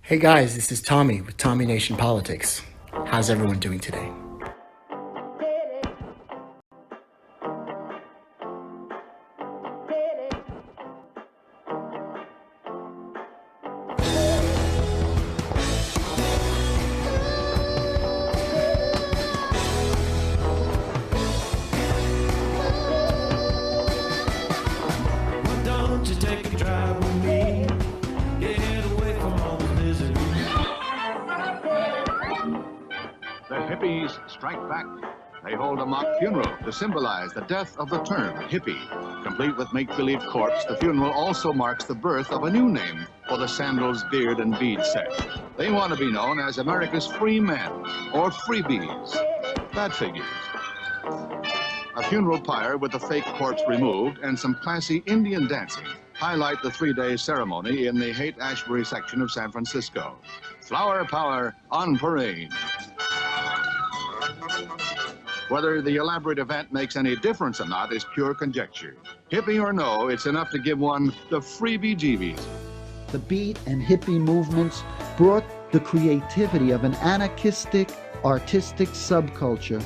Hey guys, this is Tommy with Tommy Nation Politics. How's everyone doing today? Strike back. They hold a mock funeral to symbolize the death of the term hippie. Complete with make-believe corpse, the funeral also marks the birth of a new name for the sandals, beard, and bead set. They want to be known as America's free men, or freebies. That figures. A funeral pyre with the fake corpse removed and some classy Indian dancing highlight the three-day ceremony in the Haight-Ashbury section of San Francisco. Flower power on parade. Whether the elaborate event makes any difference or not is pure conjecture. Hippie or no, it's enough to give one the freebie-jeebies. The beat and hippie movements brought the creativity of an anarchistic, artistic subculture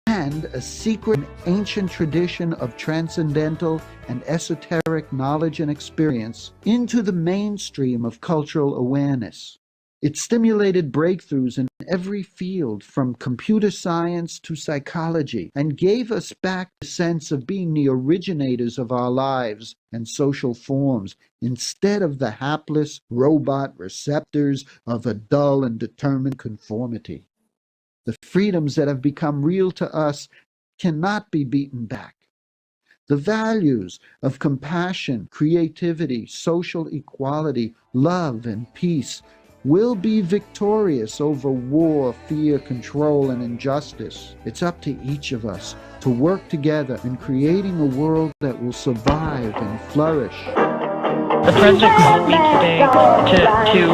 and a secret ancient tradition of transcendental and esoteric knowledge and experience into the mainstream of cultural awareness. It stimulated breakthroughs in every field, from computer science to psychology, and gave us back the sense of being the originators of our lives and social forms, instead of the hapless robot receptors of a dull and determined conformity. The freedoms that have become real to us cannot be beaten back. The values of compassion, creativity, social equality, love, and peace will be victorious over war, fear, control, and injustice. It's up to each of us to work together in creating a world that will survive and flourish. The president called me today to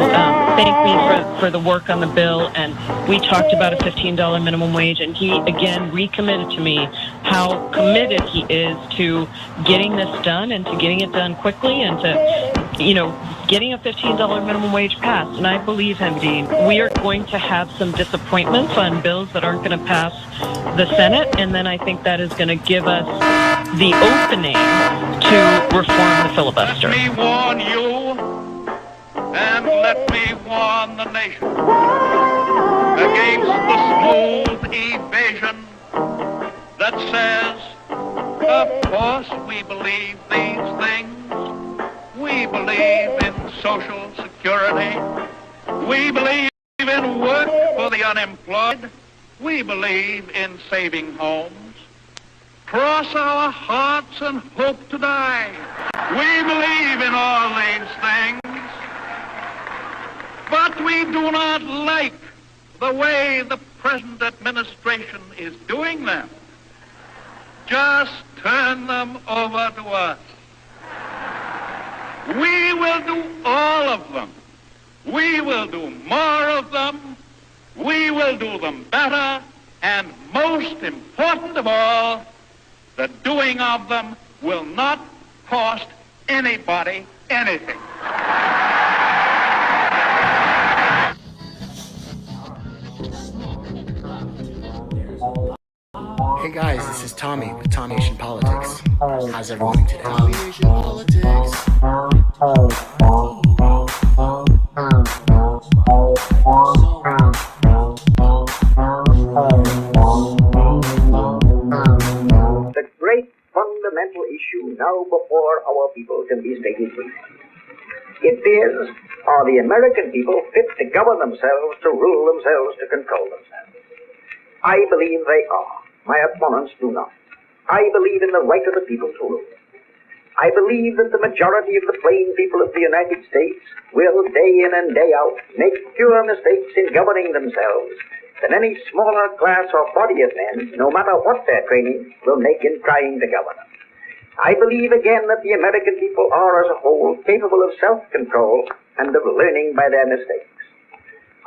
thank me for the work on the bill, and we talked about a $15 minimum wage, and he again recommitted to me how committed he is to getting this done and to getting it done quickly and to, getting a $15 minimum wage passed. And I believe him, Dean. We are going to have some disappointments on bills that aren't going to pass the Senate, and then I think that is going to give us the opening to reform the filibuster. Let me warn you, and let me warn the nation against the smooth evasion that says, of course we believe these things. We believe in social security. We believe in work for the unemployed. We believe in saving homes. Cross our hearts and hope to die. We believe in all these things, but we do not like the way the present administration is doing them. Just turn them over to us. We will do all of them. We will do more of them. We will do them better. And most important of all, the doing of them will not cost anybody anything. Hey guys, this is Tommy with Tommy Nation Politics. How's everyone doing today? Tommy Nation Politics. The great fundamental issue now before our people can be stated briefly. It is, are the American people fit to govern themselves, to rule themselves, to control themselves? I believe they are. My opponents do not. I believe in the right of the people to rule. I believe that the majority of the plain people of the United States will, day in and day out, make fewer mistakes in governing themselves than any smaller class or body of men, no matter what their training, will make in trying to govern. I believe again that the American people are as a whole capable of self-control and of learning by their mistakes.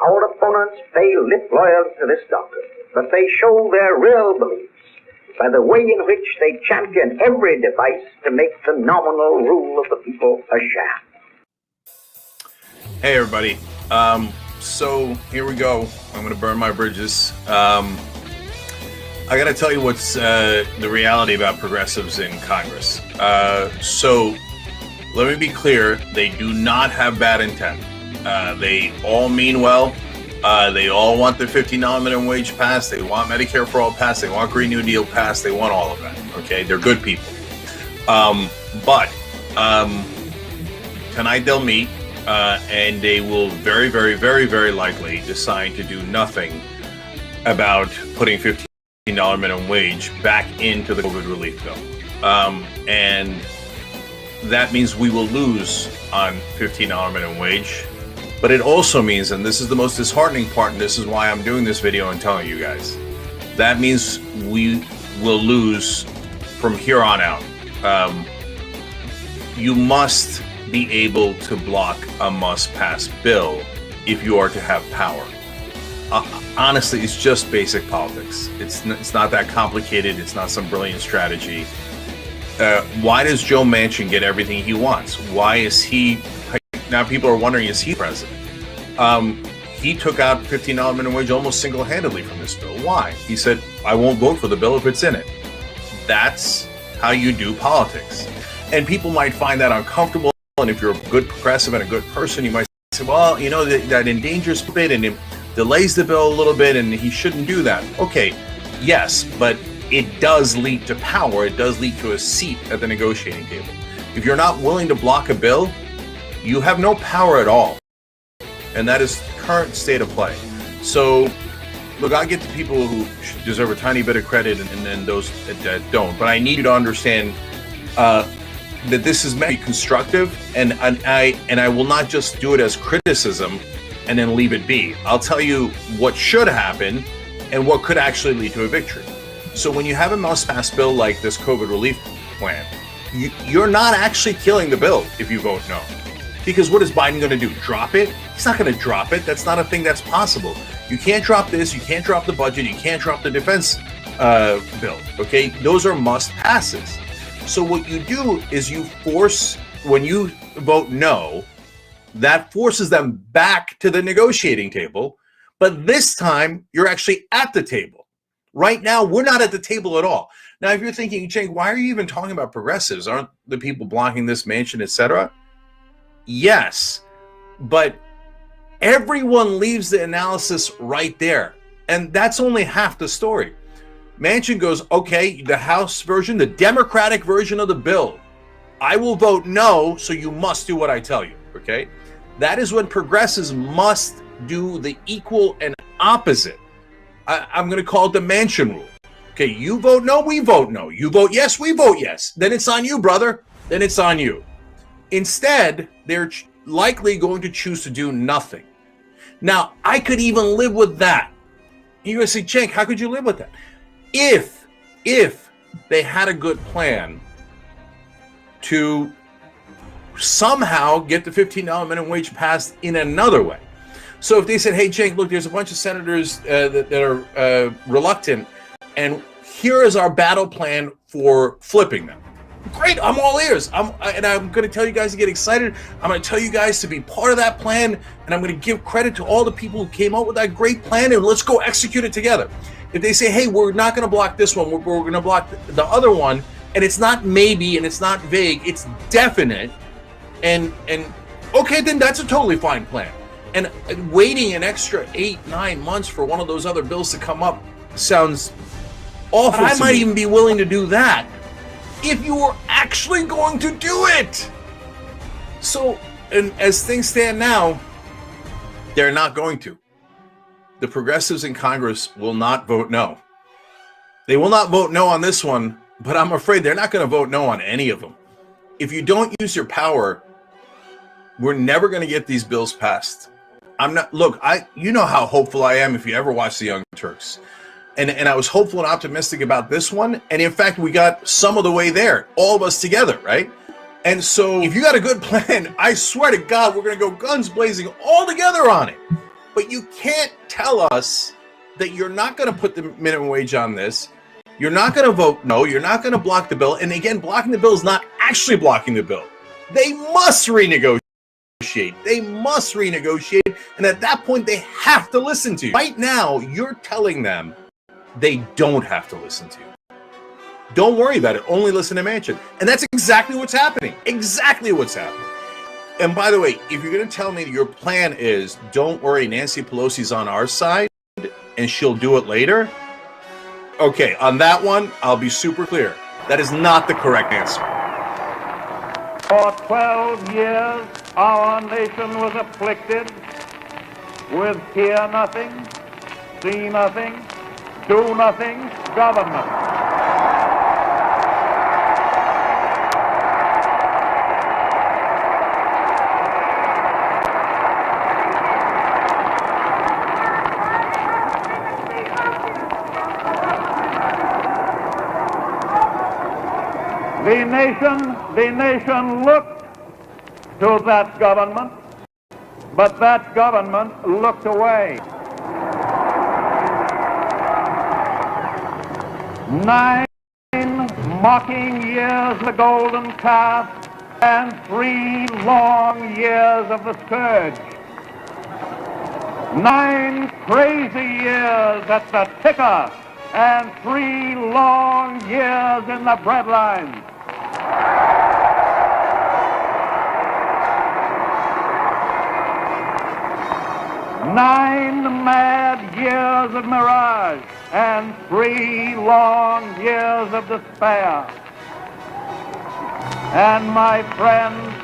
Our opponents pay lip loyalty to this doctrine, but they show their real beliefs by the way in which they champion every device to make the nominal rule of the people a sham. Hey everybody, So here we go. I'm going to burn my bridges. I got to tell you what's the reality about progressives in Congress. So let me be clear. They do not have bad intent. They all mean well. They all want the $15 minimum wage passed. They want Medicare for all passed. They want Green New Deal passed. They want all of that. Okay, they're good people. But tonight they'll meet, and they will very, very, very, very likely decide to do nothing about putting $15 minimum wage back into the COVID relief bill. And that means we will lose on $15 minimum wage. But it also means, and this is the most disheartening part, and this is why I'm doing this video and telling you guys, that means we will lose from here on out. You must be able to block a must-pass bill if you are to have power. Honestly, it's just basic politics. It's not that complicated. It's not some brilliant strategy. Why does Joe Manchin get everything he wants? Why is he... Now people are wondering, is he president? He took out $15 minimum wage almost single-handedly from this bill. Why? He said, I won't vote for the bill if it's in it. That's how you do politics. And people might find that uncomfortable. And if you're a good progressive and a good person, you might say, well, you know, that endangers a bit and it delays the bill a little bit and he shouldn't do that. Okay, yes, but it does lead to power. It does lead to a seat at the negotiating table. If you're not willing to block a bill, you have no power at all. And that is the current state of play. So, look, I get the people who deserve a tiny bit of credit and then those that don't. But I need you to understand that this is meant to be constructive, and I will not just do it as criticism and then leave it be. I'll tell you what should happen and what could actually lead to a victory. So when you have a must-pass bill like this COVID relief plan, you're not actually killing the bill if you vote no. Because what is Biden going to do? Drop it? He's not going to drop it. That's not a thing that's possible. You can't drop this. You can't drop the budget. You can't drop the defense bill. Okay? Those are must-passes. So what you do is you force, when you vote no, that forces them back to the negotiating table. But this time, you're actually at the table. Right now, we're not at the table at all. Now, if you're thinking, Jake, why are you even talking about progressives? Aren't the people blocking this Manchin, etc.? Yes, but everyone leaves the analysis right there. And that's only half the story. Manchin goes, okay, the House version, the Democratic version of the bill, I will vote no, so you must do what I tell you, okay? That is when progressives must do the equal and opposite. I'm going to call it the Manchin rule. Okay, you vote no, we vote no. You vote yes, we vote yes. Then it's on you, brother. Then it's on you. Instead, they're likely going to choose to do nothing. Now, I could even live with that. You're going to say, Cenk, how could you live with that? If they had a good plan to somehow get the $15 minimum wage passed in another way. So if they said, hey, Cenk, look, there's a bunch of senators that are reluctant, and here is our battle plan for flipping them. Great, I'm all ears. I'm going to tell you guys to get excited. I'm going to tell you guys to be part of that plan, and I'm going to give credit to all the people who came up with that great plan, and let's go execute it together. If they say, hey, we're not going to block this one, we're going to block the other one, and it's not maybe and it's not vague, it's definite, and okay, then that's a totally fine plan. And waiting an extra 8-9 months for one of those other bills to come up sounds awful. I might even be willing to do that if you were actually going to do it. So, and as things stand now, they're not going to. The progressives in Congress will not vote no. They will not vote no on this one, but I'm afraid they're not going to vote no on any of them. If you don't use your power, we're never going to get these bills passed. You know how hopeful I am if you ever watch The Young Turks. And I was hopeful and optimistic about this one. And in fact, we got some of the way there, all of us together, right? And so if you got a good plan, I swear to God, we're going to go guns blazing all together on it. But you can't tell us that you're not going to put the minimum wage on this. You're not going to vote no. You're not going to block the bill. And again, blocking the bill is not actually blocking the bill. They must renegotiate renegotiate. They must renegotiate. And at that point, they have to listen to you. Right now, you're telling them they don't have to listen to you. Don't worry about it. Only listen to Manchin. And that's exactly what's happening. Exactly what's happening. And by the way, if you're going to tell me that your plan is, don't worry, Nancy Pelosi's on our side and she'll do it later. Okay, on that one, I'll be super clear. That is not the correct answer. For 12 years, our nation was afflicted with hear nothing, see nothing, do nothing government. The nation looked to that government, but that government looked away. 9 mocking years of the golden calf and 3 long years of the scourge. 9 crazy years at the ticker and 3 long years in the breadline. Nine mad years of mirage and 3 long years of despair. And my friends,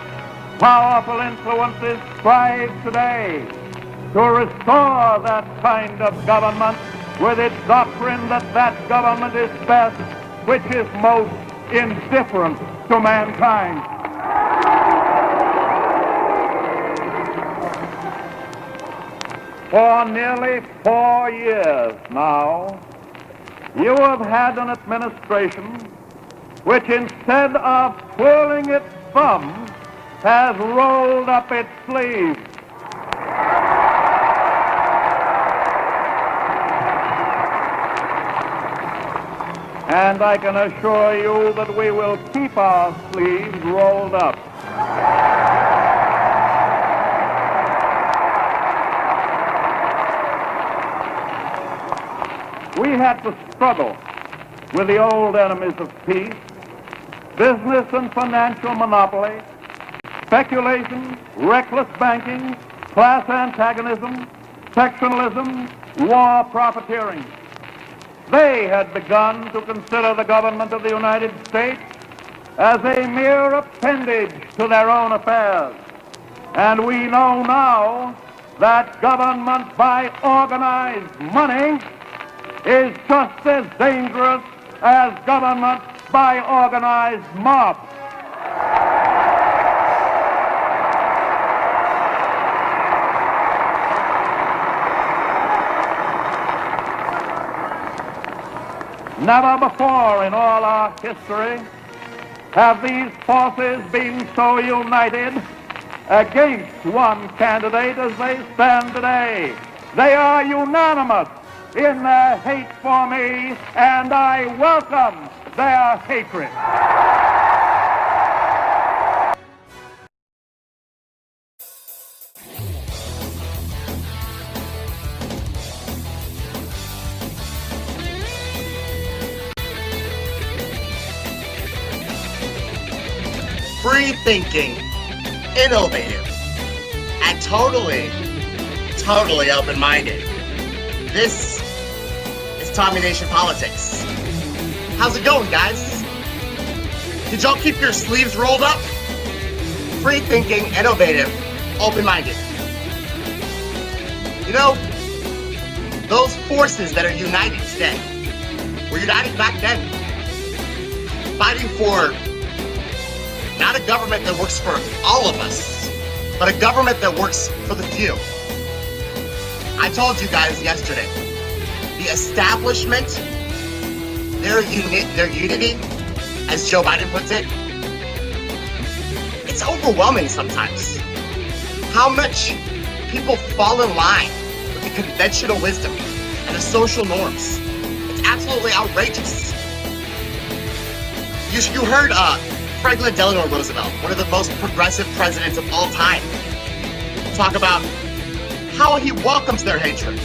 powerful influences strive today to restore that kind of government with its doctrine that that government is best which is most indifferent to mankind. For nearly 4 years now, you have had an administration which, instead of twirling its thumbs, has rolled up its sleeves. And I can assure you that we will keep our sleeves rolled up. We had to struggle with the old enemies of peace, business and financial monopoly, speculation, reckless banking, class antagonism, sectionalism, war profiteering. They had begun to consider the government of the United States as a mere appendage to their own affairs. And we know now that government by organized money is just as dangerous as government by organized mob. Never before in all our history have these forces been so united against one candidate as they stand today. They are unanimous in their hate for me, and I welcome their hatred. Free-thinking, innovative, and totally open-minded. This is Tommy Nation Politics. How's it going, guys? Did y'all keep your sleeves rolled up? Free-thinking, innovative, open-minded. You know, those forces that are united today were united back then, fighting for not a government that works for all of us, but a government that works for the few. I told you guys yesterday, the establishment, their unity, as Joe Biden puts it, it's overwhelming sometimes. How much people fall in line with the conventional wisdom and the social norms. It's absolutely outrageous. You heard Franklin Delano Roosevelt, one of the most progressive presidents of all time, to talk about how he welcomes their hatred.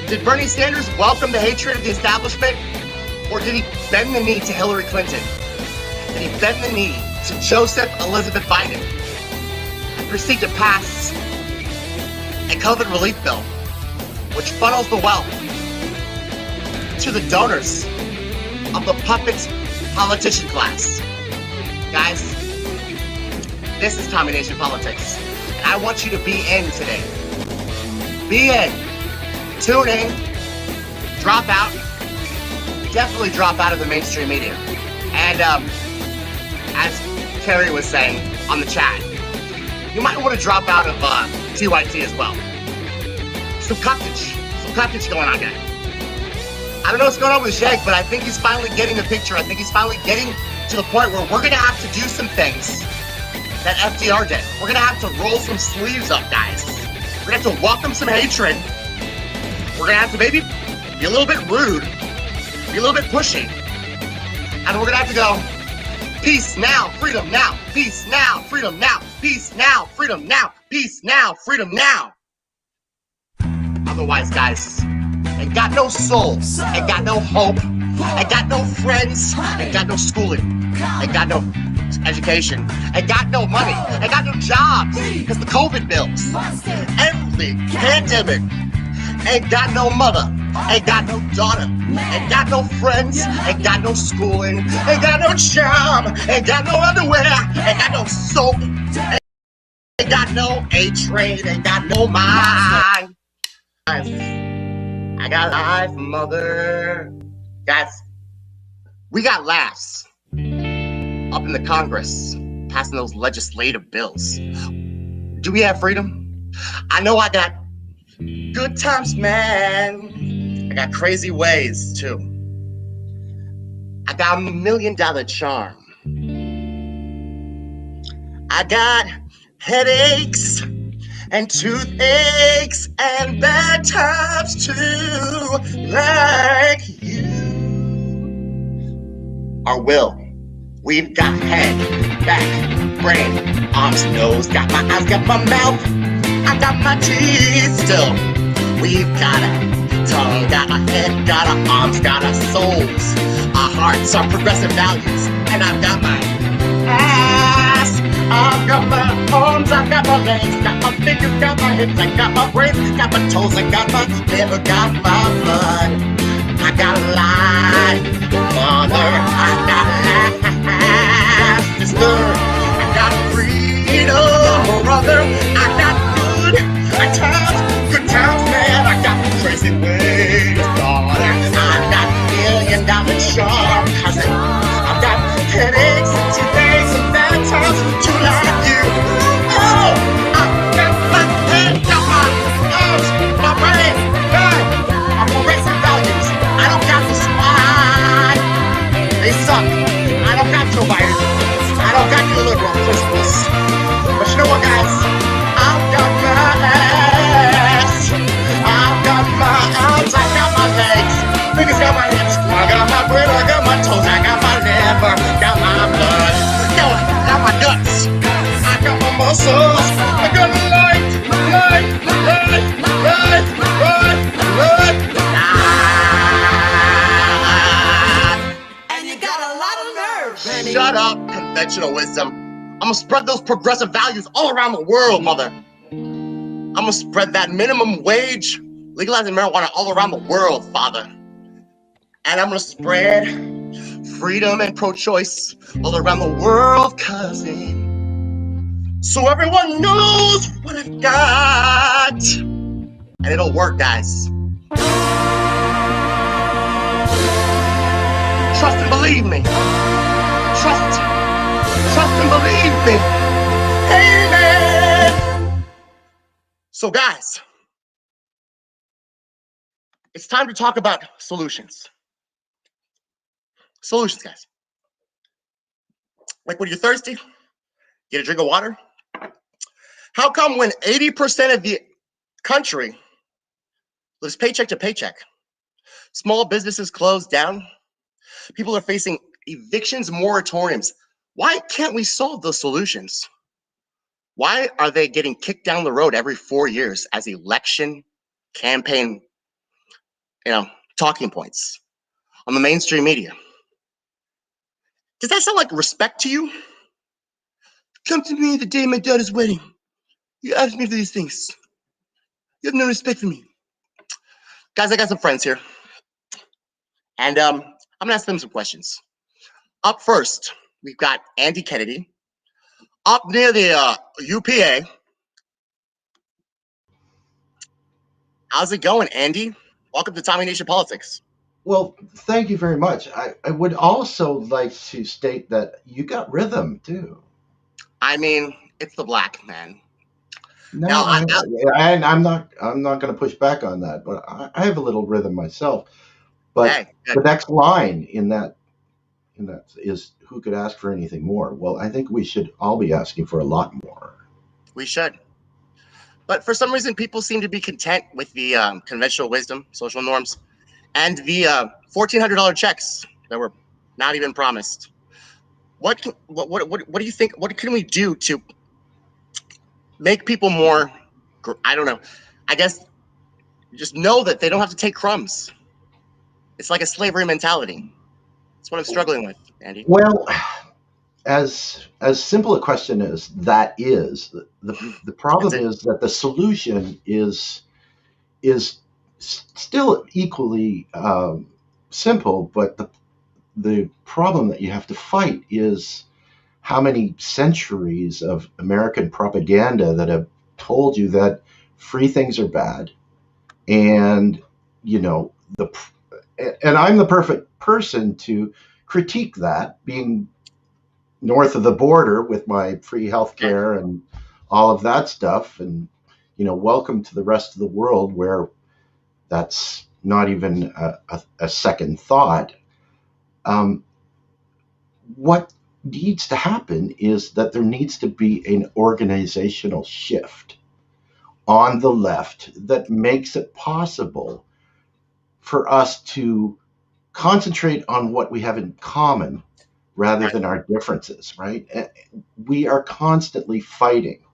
Did Bernie Sanders welcome the hatred of the establishment, or did he bend the knee to Hillary Clinton? Did he bend the knee to Joseph Elizabeth Biden and proceed to pass a COVID relief bill, which funnels the wealth to the donors of the puppet politician class? Guys, this is Tommy Nation Politics, and I want you to be in today. Be in. Tune in. Drop out. Definitely drop out of the mainstream media. And as Carrie was saying on the chat, you might want to drop out of TYT as well. Some cuckage going on, guys. I don't know what's going on with Jake, but I think he's finally getting the picture. I think he's finally getting to the point where we're going to have to do some things that FDR did. We're going to have to roll some sleeves up, guys. We're going to have to welcome some hatred. We're going to have to maybe be a little bit rude, be a little bit pushy. And we're going to have to go, peace now, freedom now, peace now, freedom now, peace now, freedom now, peace now, freedom now. Otherwise, guys, ain't got no soul, ain't got no hope, ain't got no friends, ain't got no schooling, ain't got no education, ain't got no money, ain't got no jobs, because the COVID bills, every pandemic, ain't got no mother, ain't got no daughter, ain't got no friends, ain't got no schooling, ain't got no job, ain't got no underwear, ain't got no soap, ain't got no A-train, ain't got no mind. I got life, mother. Guys, we got laughs up in the Congress passing those legislative bills. Do we have freedom? I know I got good times, man. I got crazy ways, too. I got $1 million charm. I got headaches and toothaches and bad times too, like you. Our will. We've got head, back, brain, arms, nose, got my eyes, got my mouth, I got my teeth still. We've got a tongue, got a head, got our arms, got our souls, our hearts, our progressive values, and I've got my ass. I've got my arms, I've got my legs, got my fingers, got my hips, I got my brains, got my toes, I got my liver, got my blood. I got life, mother, I got life, sister, I got freedom, brother, I got good times, man, I got crazy ways, daughter, I got $1 million charm, cousin, I've got headaches and toothaches and bad times to like you. Oh, I got my head, got my arms, my brain, my progressive values. I don't got the squad. They suck. I don't got Joe Biden. I don't got the liberal principles. But you know what, guys? I've got my ass. I've got my arms. I got my legs. Fingers got my hips. I got my brain. I got my toes. I got my liver. Got my blood. Got my guts. I got my muscles. I got light. And you got a lot of nerve. Benny. Shut up, conventional wisdom. I'm gonna spread those progressive values all around the world, mother. I'm gonna spread that minimum wage, legalizing marijuana all around the world, father. And I'm gonna spread freedom and pro-choice all around the world, cousin. So everyone knows what I've got. And it'll work, guys. Trust and believe me. Trust and believe me. Amen. So, guys, it's time to talk about solutions. Solutions, guys. Like when you're thirsty, get a drink of water. How come when 80% of the country lives paycheck to paycheck, small businesses close down, people are facing evictions, moratoriums, why can't we solve those solutions? Why are they getting kicked down the road every 4 years as election campaign, talking points on the mainstream media? Does that sound like respect to you? Come to me the day of my daughter's wedding. You ask me for these things. You have no respect for me. Guys, I got some friends here. And I'm going to ask them some questions. Up first, we've got Andy Kennedy. Up near the UPA. How's it going, Andy? Welcome to Tommy Nation Politics. Well, thank you very much. I would also like to state that you got rhythm too. I mean, it's the black man. No, Now, I'm not going to push back on that, but I have a little rhythm myself. But hey, the next line in that is, who could ask for anything more? Well, I think we should all be asking for a lot more. We should. But for some reason, people seem to be content with the conventional wisdom, social norms, and the $1,400 checks that were not even promised. What do you think? What can we do to make people more? I don't know. I guess just know that they don't have to take crumbs. It's like a slavery mentality. That's what I'm struggling with, Andy. Well, as simple a question as that is, the problem is that the solution is still equally simple, but the problem that you have to fight is how many centuries of American propaganda that have told you that free things are bad, and and I'm the perfect person to critique that, being north of the border with my free healthcare and all of that stuff, and welcome to the rest of the world where that's not even a second thought. What needs to happen is that there needs to be an organizational shift on the left that makes it possible for us to concentrate on what we have in common rather than our differences, right? We are constantly fighting.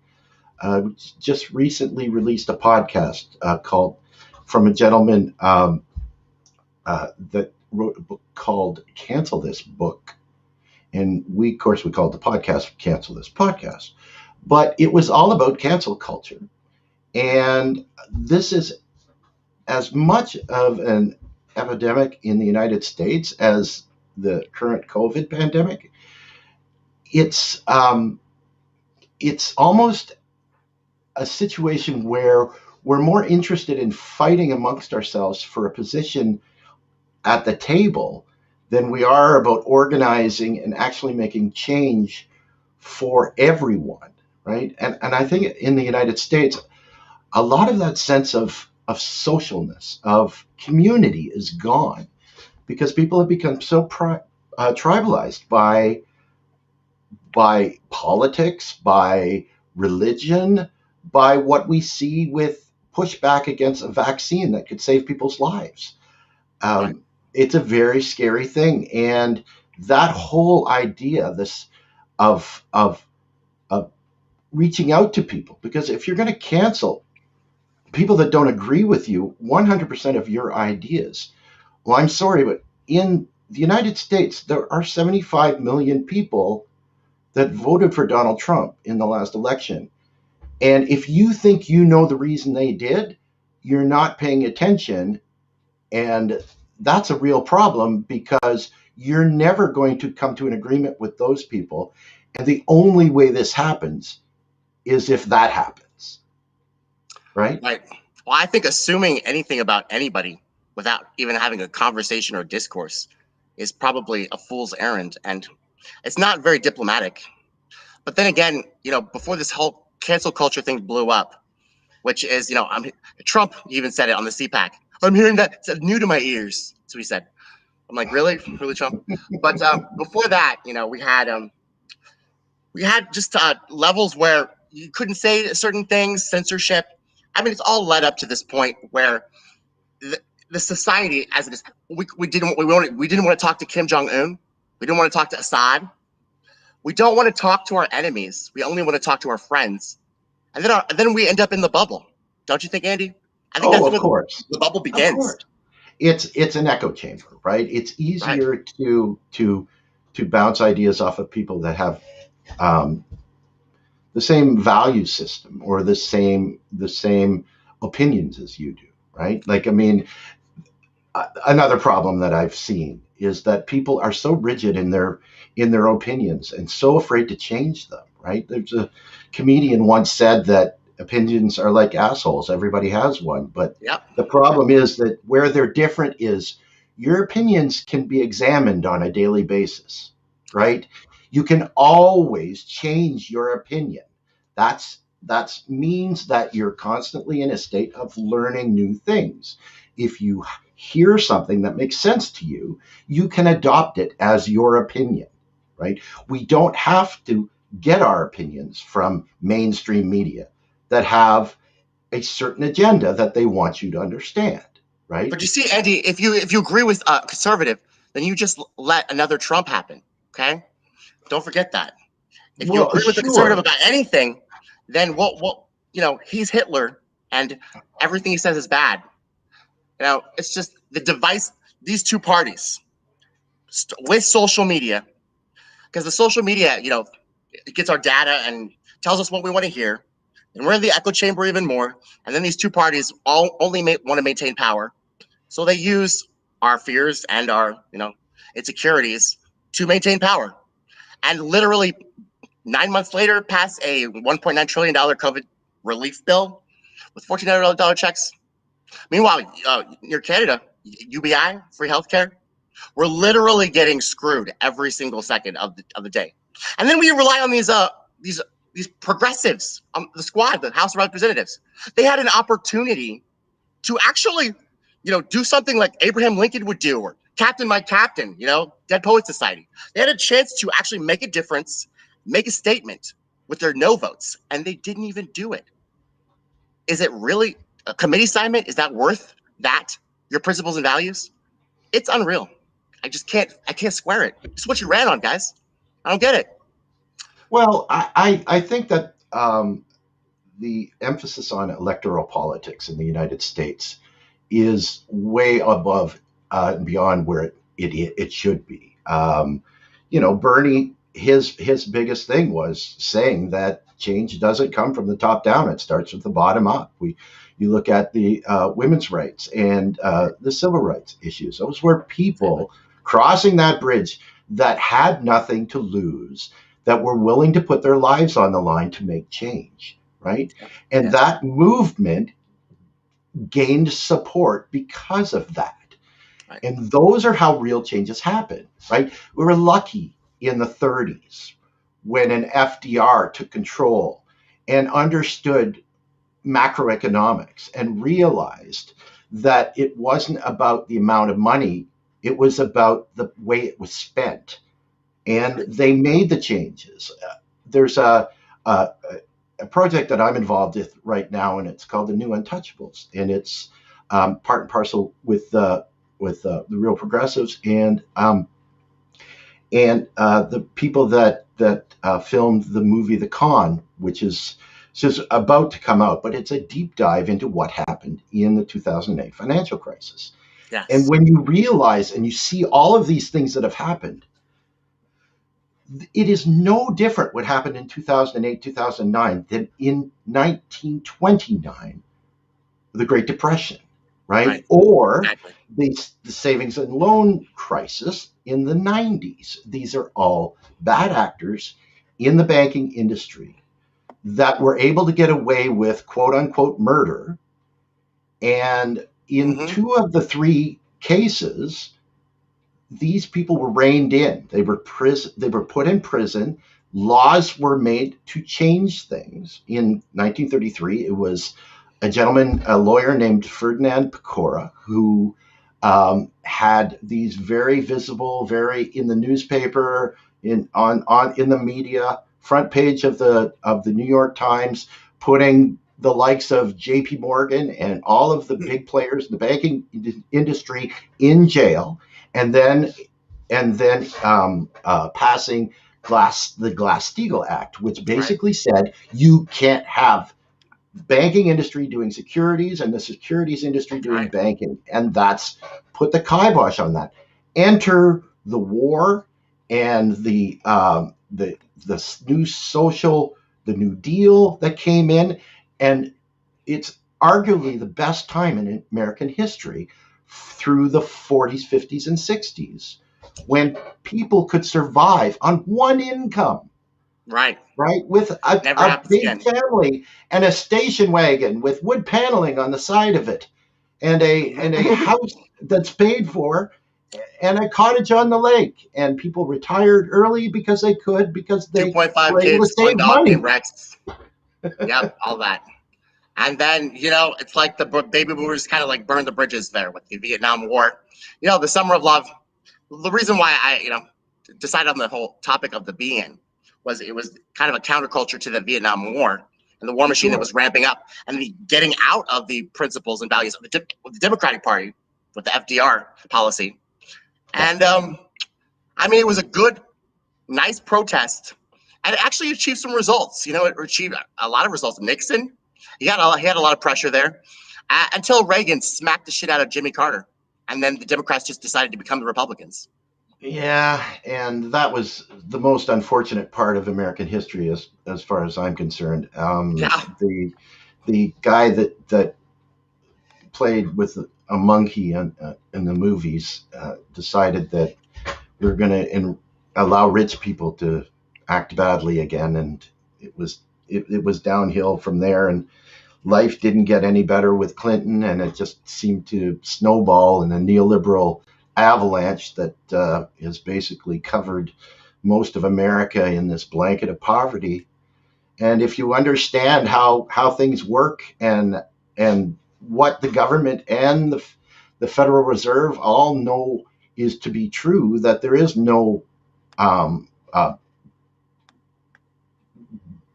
Just recently released a podcast called from a gentleman that wrote a book called Cancel This Book. And we called the podcast Cancel This Podcast. But it was all about cancel culture. And this is as much of an epidemic in the United States as the current COVID pandemic. It's almost a situation where we're more interested in fighting amongst ourselves for a position at the table than we are about organizing and actually making change for everyone, right? And I think in the United States, a lot of that sense of socialness, of community is gone because people have become so tribalized by politics, by religion, by what we see with pushback against a vaccine that could save people's lives. Right. It's a very scary thing, and that whole idea, of reaching out to people, because if you're going to cancel people that don't agree with you 100% of your ideas, well, I'm sorry, but in the United States, there are 75 million people that voted for Donald Trump in the last election. And if you think you know the reason they did, you're not paying attention. And that's a real problem because you're never going to come to an agreement with those people. And the only way this happens is if that happens. Right? Right. Well, I think assuming anything about anybody without even having a conversation or discourse is probably a fool's errand, and it's not very diplomatic. But then again, before this whole cancel culture thing blew up, which is, Trump even said it on the CPAC. I'm hearing that, it's new to my ears. So he said. I'm like, really, Trump? But before that, we had just levels where you couldn't say certain things, censorship. I mean, it's all led up to this point where the society, as it is, we didn't want to talk to Kim Jong-un. We didn't want to talk to Assad. We don't want to talk to our enemies. We only want to talk to our friends. And then we end up in the bubble. Don't you think, Andy? I think that's of where course. the bubble Of begins. course. It's an echo chamber, right? It's easier to bounce ideas off of people that have the same value system or the same opinions as you do, right? Like, I mean, another problem that I've seen is that people are so rigid in their opinions and so afraid to change them, right? There's a comedian once said that opinions are like assholes. Everybody has one, but the problem is that where they're different is your opinions can be examined on a daily basis, right? You can always change your opinion. That means that you're constantly in a state of learning new things. If you hear something that makes sense to you, you can adopt it as your opinion, right? We don't have to get our opinions from mainstream media that have a certain agenda that they want you to understand, right? But you see, Andy, if you agree with conservative, then you just let another Trump happen, okay? Don't forget that. If you agree with the conservative about anything, then what he's Hitler and everything he says is bad. It's just the device, these two parties with social media, because the social media, it gets our data and tells us what we want to hear. And we're in the echo chamber even more. And then these two parties only want to maintain power. So they use our fears and our, insecurities to maintain power. And literally 9 months later, pass a $1.9 trillion COVID relief bill with $1,400 checks. Meanwhile, near Canada, UBI, free healthcare, we're literally getting screwed every single second of the day. And then we rely on these progressives, the squad, the House of Representatives. They had an opportunity to actually, do something like Abraham Lincoln would do, or Captain My Captain, Dead Poets Society. They had a chance to actually make a difference, make a statement with their no votes, and they didn't even do it. Is it really a committee assignment? Is that worth that? Your principles and values? It's unreal. I can't square it. It's what you ran on, guys. I don't get it. Well, I think that the emphasis on electoral politics in the United States is way above and beyond where it should be. Bernie, his biggest thing was saying that change doesn't come from the top down; it starts with the bottom up. You look at the women's rights and the civil rights issues; those were people crossing that bridge that had nothing to lose, that were willing to put their lives on the line to make change, right? And that movement gained support because of that. Right. And those are how real changes happen, right? We were lucky in the 30s when an FDR took control and understood macroeconomics and realized that it wasn't about the amount of money, it was about the way it was spent. And they made the changes. There's a project that I'm involved with right now, and it's called the New Untouchables, and it's part and parcel with the real progressives and the people that filmed the movie The Con, which is just about to come out, but it's a deep dive into what happened in the 2008 financial crisis. Yes. And when you realize and you see all of these things that have happened, it is no different what happened in 2008, 2009 than in 1929, the Great Depression, right? Or the savings and loan crisis in the 90s. These are all bad actors in the banking industry that were able to get away with quote unquote murder. And in two of the three cases, these people were reined in. They were put in prison. Laws were made to change things. In 1933, it was a lawyer named Ferdinand Pecora, who had these very visible, very in the newspaper, in the media, front page of the New York Times, putting the likes of J.P. Morgan and all of the big players in the banking industry in jail, and then passing the Glass-Steagall Act, which basically said you can't have banking industry doing securities and the securities industry doing banking, and that's put the kibosh on that. Enter the war and the New Deal that came in, and it's arguably the best time in American history through the 40s, 50s, and 60s, when people could survive on one income. Right, with a big family and a station wagon with wood paneling on the side of it, and a house that's paid for, and a cottage on the lake. And people retired early because they could, because they 2.5 were able to kids, one save dog money. named Rex. Yep, all that. And then, it's like the baby boomers kind of like burned the bridges there with the Vietnam War. The Summer of Love. The reason why I, decided on the whole topic of the being was it was kind of a counterculture to the Vietnam War and the war machine that was ramping up, and the getting out of the principles and values of the Democratic Party with the FDR policy. And it was a good, nice protest, and it actually achieved some results. It achieved a lot of results. Nixon, he had a lot of pressure there until Reagan smacked the shit out of Jimmy Carter, and then the Democrats just decided to become the Republicans. Yeah, and that was the most unfortunate part of American history, as far as I'm concerned. The guy that played with a monkey in the movies decided that we're going to allow rich people to act badly again, and it was downhill from there. And life didn't get any better with Clinton, and it just seemed to snowball in a neoliberal avalanche that has basically covered most of America in this blanket of poverty. And if you understand how things work and what the government and the Federal Reserve all know is to be true, that there is no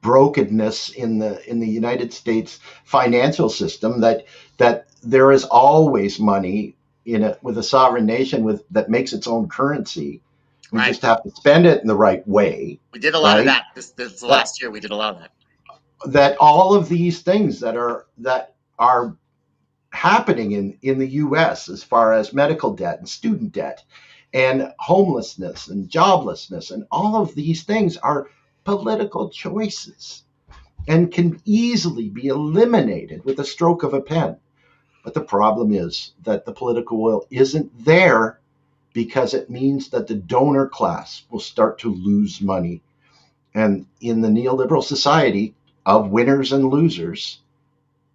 brokenness in the United States financial system, that there is always money with a sovereign nation that makes its own currency. We just have to spend it in the right way. We did a lot of that this last year. We did a lot of that. That all of these things that are happening in the U.S. as far as medical debt and student debt and homelessness and joblessness, and all of these things are political choices and can easily be eliminated with a stroke of a pen. But the problem is that the political will isn't there, because it means that the donor class will start to lose money. And in the neoliberal society of winners and losers,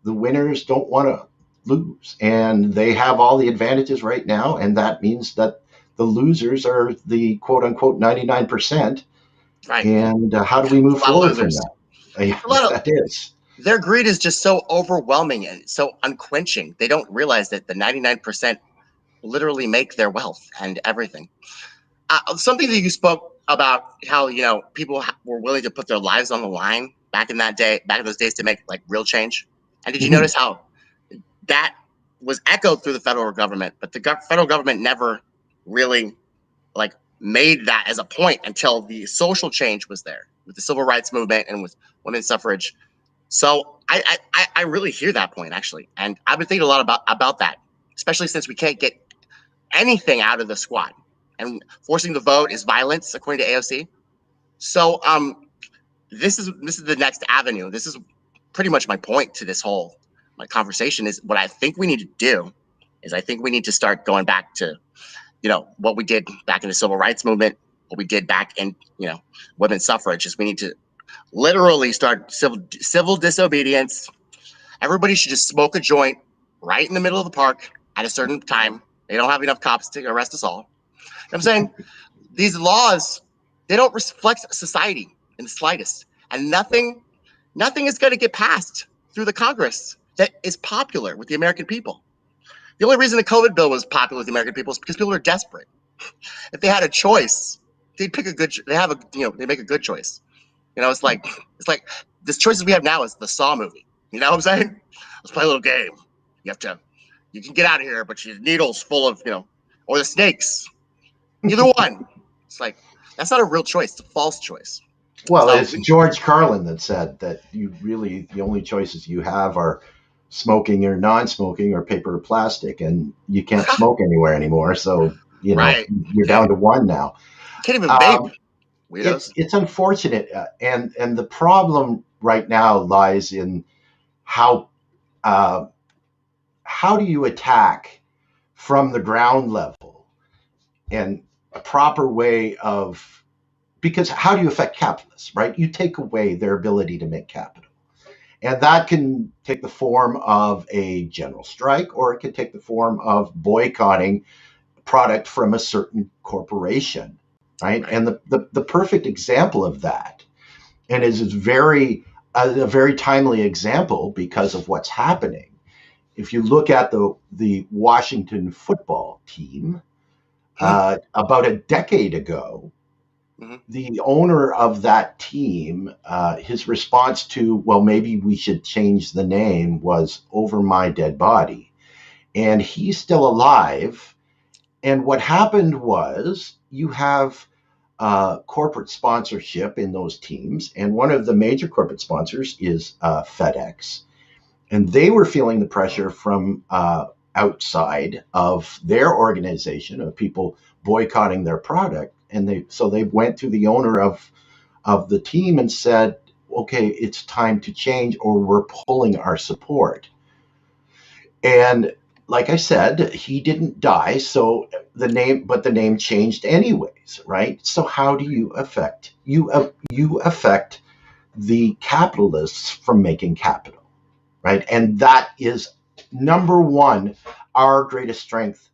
the winners don't want to lose, and they have all the advantages right now, and that means that the losers are the quote unquote 99%. And how do we move forward from that? That is. Their greed is just so overwhelming and so unquenching. They don't realize that the 99% literally make their wealth and everything. Something that you spoke about, how people were willing to put their lives on the line back in those days to make like real change. And did you notice how that was echoed through the federal government, but the federal government never really like made that as a point until the social change was there with the civil rights movement and with women's suffrage. So I really hear that point, actually. And I've been thinking a lot about that, especially since we can't get anything out of the squad, and forcing the vote is violence, according to AOC. So this is the next avenue. This is pretty much my point to this whole conversation. Is what I think we need to do is I think we need to start going back to what we did back in the civil rights movement, what we did back in women's suffrage. Is we need to literally start civil disobedience. Everybody should just smoke a joint right in the middle of the park at a certain time. They don't have enough cops to arrest us all. I'm saying these laws, they don't reflect society in the slightest, and nothing is going to get passed through the Congress that is popular with the American people. The only reason the COVID bill was popular with the American people is because people are desperate. If they had a choice, they'd pick a good. They make a good choice. It's like the choices we have now is the Saw movie. You know what I'm saying? Let's play a little game. You can get out of here, but your needle's full of or the snakes. Either one. It's like That's not a real choice. It's a false choice. Well, So it's George Carlin that said that the only choices you have are smoking or non-smoking or paper or plastic, and you can't smoke anywhere anymore. So, right. you're down to one now. Can't even vape. It's unfortunate. And the problem right now lies in how do you attack from the ground level, and a proper way of, because how do you affect capitalists, right? You take away their ability to make capital. And that can take the form of a general strike, or it can take the form of boycotting product from a certain corporation, right? And the perfect example of that, and is a very timely example because of what's happening. If you look at the Washington football team, about a decade ago, the owner of that team, his response to, well, maybe we should change the name, was "Over My Dead Body." And he's still alive. And what happened was, you have corporate sponsorship in those teams. And one of the major corporate sponsors is FedEx. And they were feeling the pressure from outside of their organization, of people boycotting their product. And they went to the owner of the team and said, okay, it's time to change, or we're pulling our support. And like I said, he didn't die, so the name changed anyways, right? So how do you affect the capitalists from making capital, right? And that is, number one, our greatest strength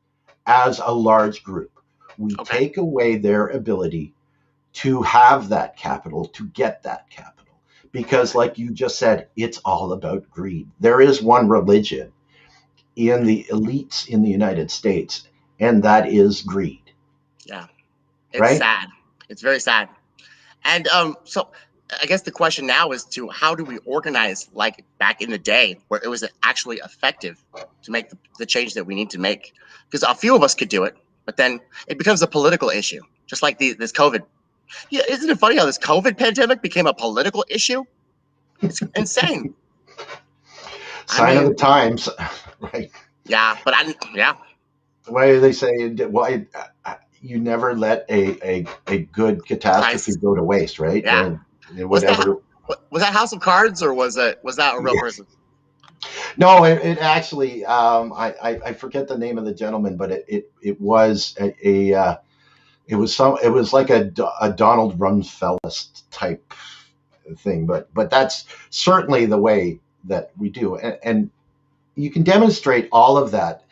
as a large group. We take away their ability to have that capital, to get that capital. Because like you just said, it's all about greed. There is one religion in the elites in the United States, and that is greed. Yeah. It's sad. It's very sad. And so I guess the question now is to how do we organize like back in the day where it was actually effective to make the change that we need to make? Because a few of us could do it, but then it becomes a political issue, just like this COVID. Yeah, isn't it funny how this COVID pandemic became a political issue? It's insane. Sign of the times, right? Yeah, but Why do they say, why you never let a good catastrophe go to waste, right? Yeah. Was that House of Cards, or was that a real person? No, it actually, I forget the name of the gentleman, but it was it was like a Donald Rumsfeld type thing, but that's certainly the way that we do, and you can demonstrate all of that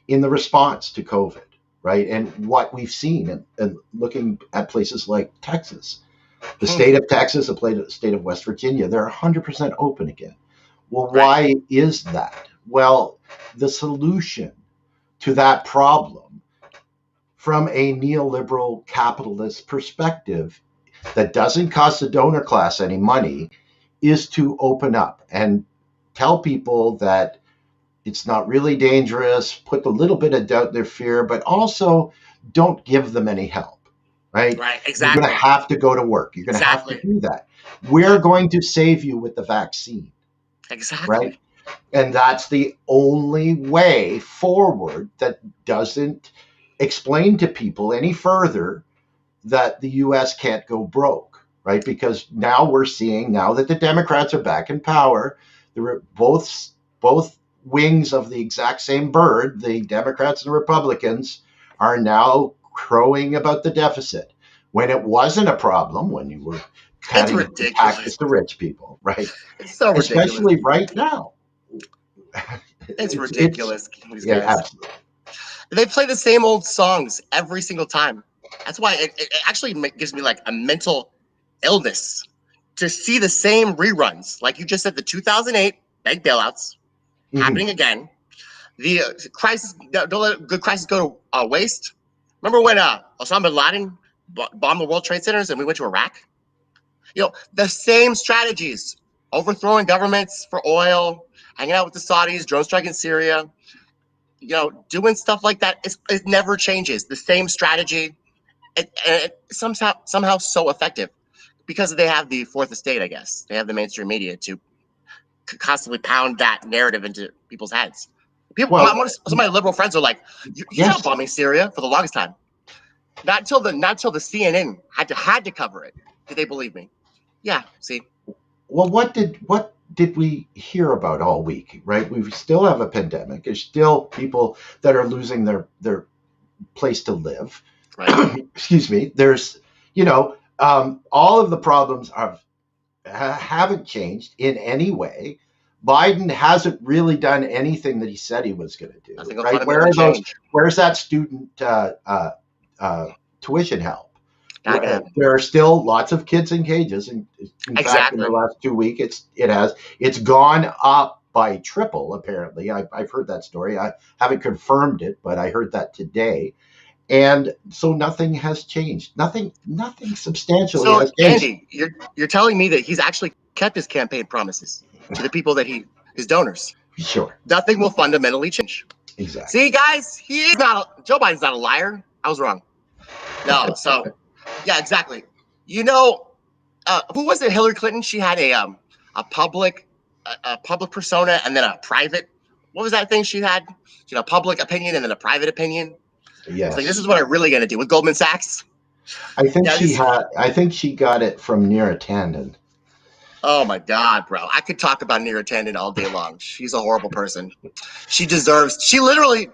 in the response to COVID, right? And what we've seen, and looking at places like Texas, the state of Texas, the state of West Virginia, they're 100% open again. Well, why is that? Well, the solution to that problem from a neoliberal capitalist perspective that doesn't cost the donor class any money is to open up and tell people that it's not really dangerous, put a little bit of doubt in their fear, but also don't give them any help, right? Right, exactly. You're going to have to go to work. You're going to have to do that. We're going to save you with the vaccine. Exactly. Right? And that's the only way forward that doesn't explain to people any further that the U.S. can't go broke, right? Because now we're seeing, now that the Democrats are back in power, both wings of the exact same bird, the Democrats and the Republicans, are now crowing about the deficit when it wasn't a problem, when you were cutting the taxes to rich people, right? It's so ridiculous. Especially right now. It's ridiculous. These yeah, guys. Absolutely. They play the same old songs every single time. That's why it actually gives me like a mental illness to see the same reruns. Like you just said, the 2008 bank bailouts happening again. The crisis, don't let good crisis go to waste. Remember when Osama bin Laden bombed the World Trade Centers and we went to Iraq? You know, the same strategies, overthrowing governments for oil, hanging out with the Saudis, drone strike in Syria, you know, doing stuff like that. It never changes. The same strategy. Somehow so effective because they have the fourth estate, I guess. They have the mainstream media to constantly pound that narrative into people's heads. Some of my liberal friends are like, "You're not bombing Syria," for the longest time. Not until the CNN had to cover it did they believe me. Yeah, see. Well, what did we hear about all week? Right, we still have a pandemic. There's still people that are losing their place to live. Right. Excuse me. There's all of the problems haven't changed in any way. Biden hasn't really done anything that he said he was going to do. Right? Where's that student tuition help? There are still lots of kids in cages, and in fact, in the last 2 weeks, it's gone up by triple. Apparently, I've heard that story. I haven't confirmed it, but I heard that today. And so nothing has changed. Nothing substantially has changed. Andy, you're telling me that he's actually kept his campaign promises to the people that his donors. Sure. Nothing will fundamentally change. Exactly. See, guys, Joe Biden's not a liar. I was wrong. No, so yeah, exactly. Who was it? Hillary Clinton. She had a public persona and then a private. What was that thing she had? She had a public opinion and then a private opinion. Yes. Like, this is what I'm really going to do with Goldman Sachs. I think she got it from Neera Tanden. Oh my God, bro! I could talk about Neera Tanden all day long. She's a horrible person. She literally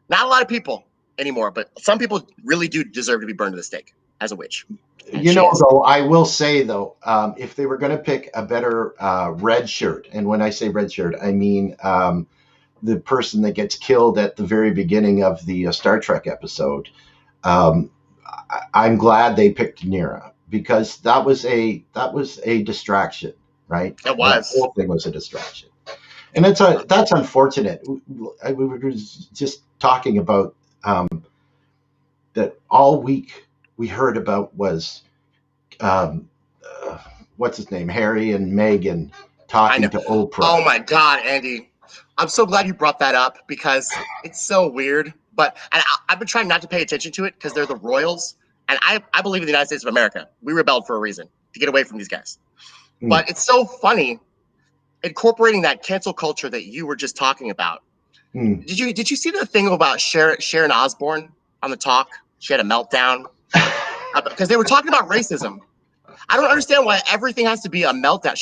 not a lot of people anymore, but some people really do deserve to be burned to the stake as a witch. Though, I will say though, if they were going to pick a better red shirt, and when I say red shirt, I mean the person that gets killed at the very beginning of the Star Trek episode. I'm glad they picked Neera, because that was a distraction, right? It was. The whole thing was a distraction, and that's unfortunate. We were just talking about that all week. We heard about was what's his name, Harry and Meghan talking to Oprah. Oh my God, Andy. I'm so glad you brought that up, because it's so weird. And I've been trying not to pay attention to it because they're the royals. And I believe in the United States of America. We rebelled for a reason, to get away from these guys. But it's so funny incorporating that cancel culture that you were just talking about. Did you see the thing about Sharon Osbourne on the talk? She had a meltdown because they were talking about racism. I don't understand why everything has to be a meltdown.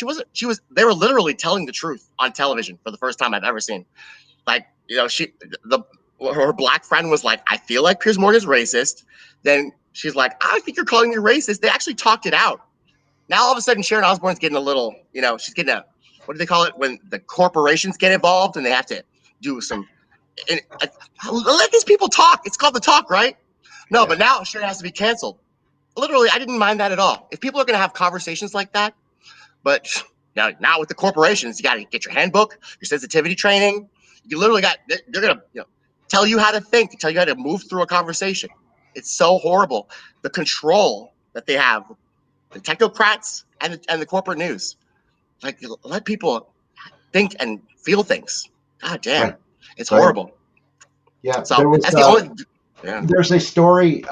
They were literally telling the truth on television for the first time I've ever seen. Like, her black friend was like, "I feel like Piers Morgan's racist." Then she's like, "I think you're calling me racist." They actually talked it out. Now all of a sudden Sharon Osbourne's getting a little, she's getting what do they call it when the corporations get involved and they have to do some. Let these people talk. It's called the talk, right? No, yeah. But now Sharon has to be canceled. Literally, I didn't mind that at all. If people are going to have conversations like that, but now with the corporations, you got to get your handbook, your sensitivity training. You literally they're going to tell you how to think, tell you how to move through a conversation. It's so horrible. The control that they have, the technocrats and the corporate news. Like, let people think and feel things. God damn, right. It's horrible. Yeah, so that's the only. Yeah. There's a story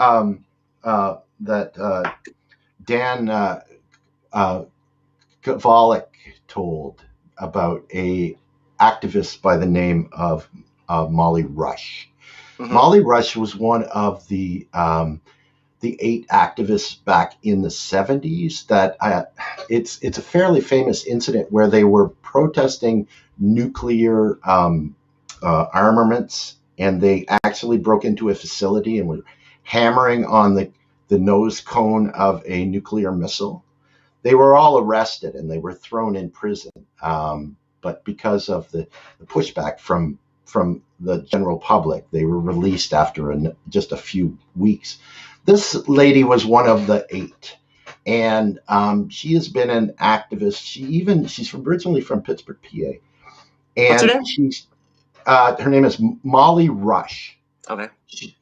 that Dan Kovalik told about a activist by the name of Molly Rush. Mm-hmm. Molly Rush was one of the 8 activists back in the 70s that it's a fairly famous incident where they were protesting nuclear armaments, and they actually broke into a facility and were hammering on the nose cone of a nuclear missile. They were all arrested and they were thrown in prison. But because of the pushback from the general public, they were released after just a few weeks. This lady was one of the 8, and she has been an activist. She's originally from Pittsburgh, PA, and what's her name? She's her name is Molly Rush. Okay.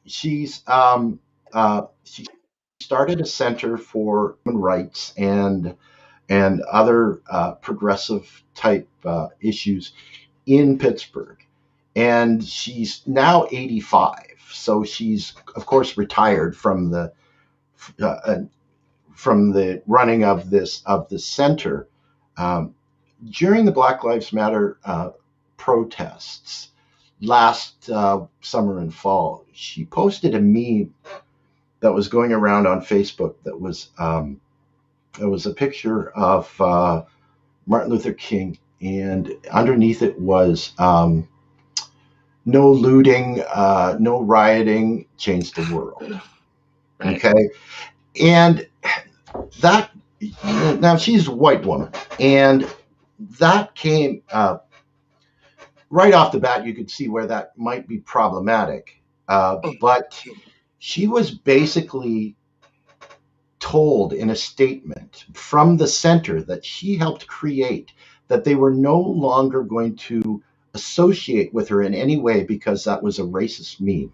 She started a center for human rights and other progressive type issues in Pittsburgh. And she's now 85. So she's, of course, retired from the from the running of the center during the Black Lives Matter protests last summer and fall. She posted a meme that was going around on Facebook that was it was a picture of Martin Luther King, and underneath it was no looting, no rioting, change the world. Right. Okay, and that, now she's a white woman, and that came right off the bat. You could see where that might be problematic, but she was basically told in a statement from the center that she helped create that they were no longer going to associate with her in any way because that was a racist meme.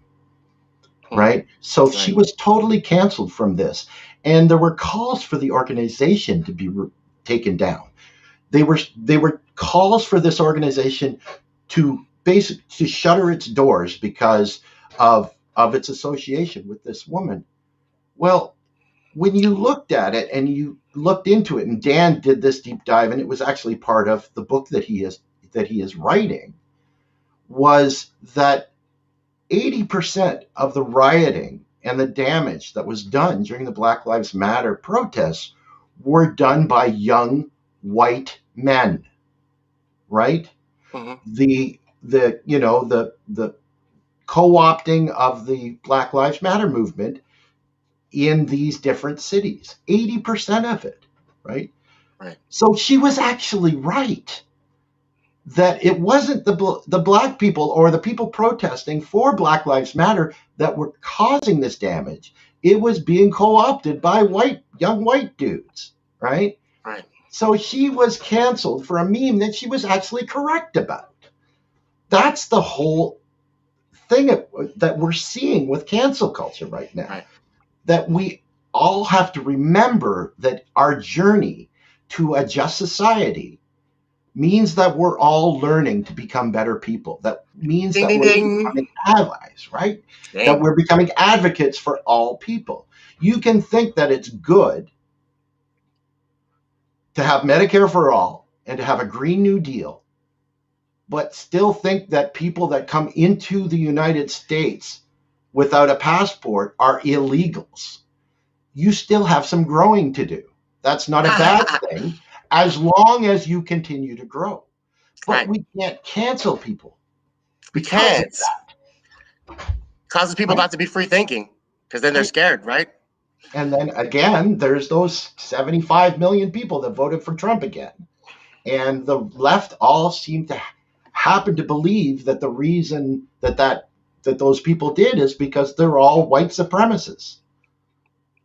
Right? So she was totally canceled from this. And there were calls for the organization to be taken down. They were calls for this organization to shutter its doors because of its association with this woman. Well, when you looked at it and you looked into it, and Dan did this deep dive, and it was actually part of the book that he is writing, was that 80% of the rioting and the damage that was done during the Black Lives Matter protests were done by young white men, right? Mm-hmm. The co-opting of the Black Lives Matter movement in these different cities, 80% of it, right? Right. So she was actually right that it wasn't the black people or the people protesting for Black Lives Matter that were causing this damage. It was being co-opted by young white dudes, right? Right. So she was canceled for a meme that she was actually correct about. That's the whole thing that we're seeing with cancel culture right now. Right. That we all have to remember that our journey to a just society means that we're all learning to become better people. That means that we're becoming allies, right? That we're becoming advocates for all people. You can think that it's good to have Medicare for all and to have a Green New Deal, but still think that people that come into the United States without a passport are illegals. You still have some growing to do. That's not a bad thing, as long as you continue to grow. But we can't cancel people. We can't. Causes people not to be free thinking, because then they're scared, right? And then again, there's those 75 million people that voted for Trump again. And the left all seem to happen to believe that the reason that those people did is because they're all white supremacists.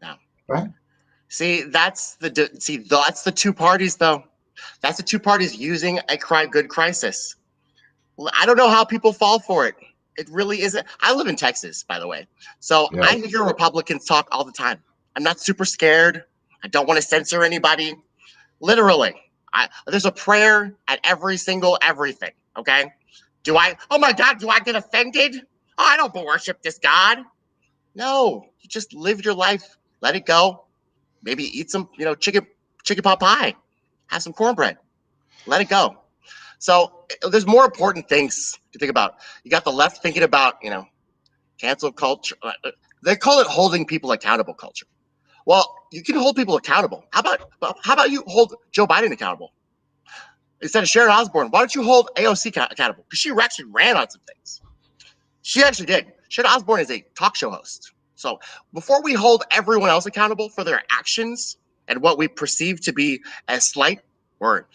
Yeah. Right? See, that's the two parties, though. That's the two parties using a good crisis. I don't know how people fall for it. It really isn't. I live in Texas, by the way. So yeah. I hear Republicans talk all the time. I'm not super scared. I don't want to censor anybody. Literally. There's a prayer at every single everything, okay? Oh my God, do I get offended? Oh, I don't worship this God. No, you just live your life. Let it go. Maybe eat some, chicken pot pie. Have some cornbread. Let it go. So there's more important things to think about. You got the left thinking about, cancel culture. They call it holding people accountable culture. Well, you can hold people accountable. How about you hold Joe Biden accountable? Instead of Sharon Osbourne, why don't you hold AOC accountable? Because she actually ran on some things. She actually did. Sharon Osbourne is a talk show host. So before we hold everyone else accountable for their actions and what we perceive to be a slight or,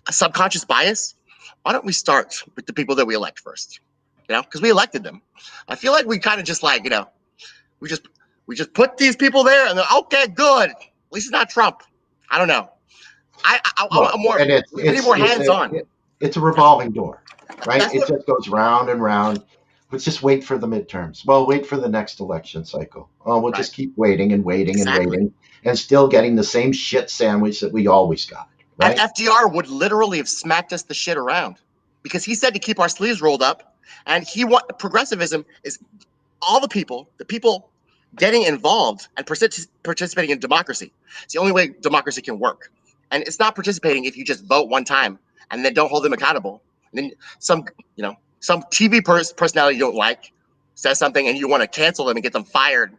a subconscious bias, why don't we start with the people that we elect first? Because we elected them. I feel like we kind of just we just put these people there and they're okay, good. At least it's not Trump. I don't know. I'm more. We need more hands-on. It's a revolving door, right? It just goes round and round. Let's just wait for the midterms. Well, wait for the next election cycle. Oh, we'll just keep waiting and waiting and waiting, and still getting the same shit sandwich that we always got. Right? And FDR would literally have smacked us the shit around because he said to keep our sleeves rolled up, and progressivism is all the people getting involved and participating in democracy. It's the only way democracy can work. And it's not participating if you just vote one time and then don't hold them accountable. And then some TV personality you don't like says something and you want to cancel them and get them fired.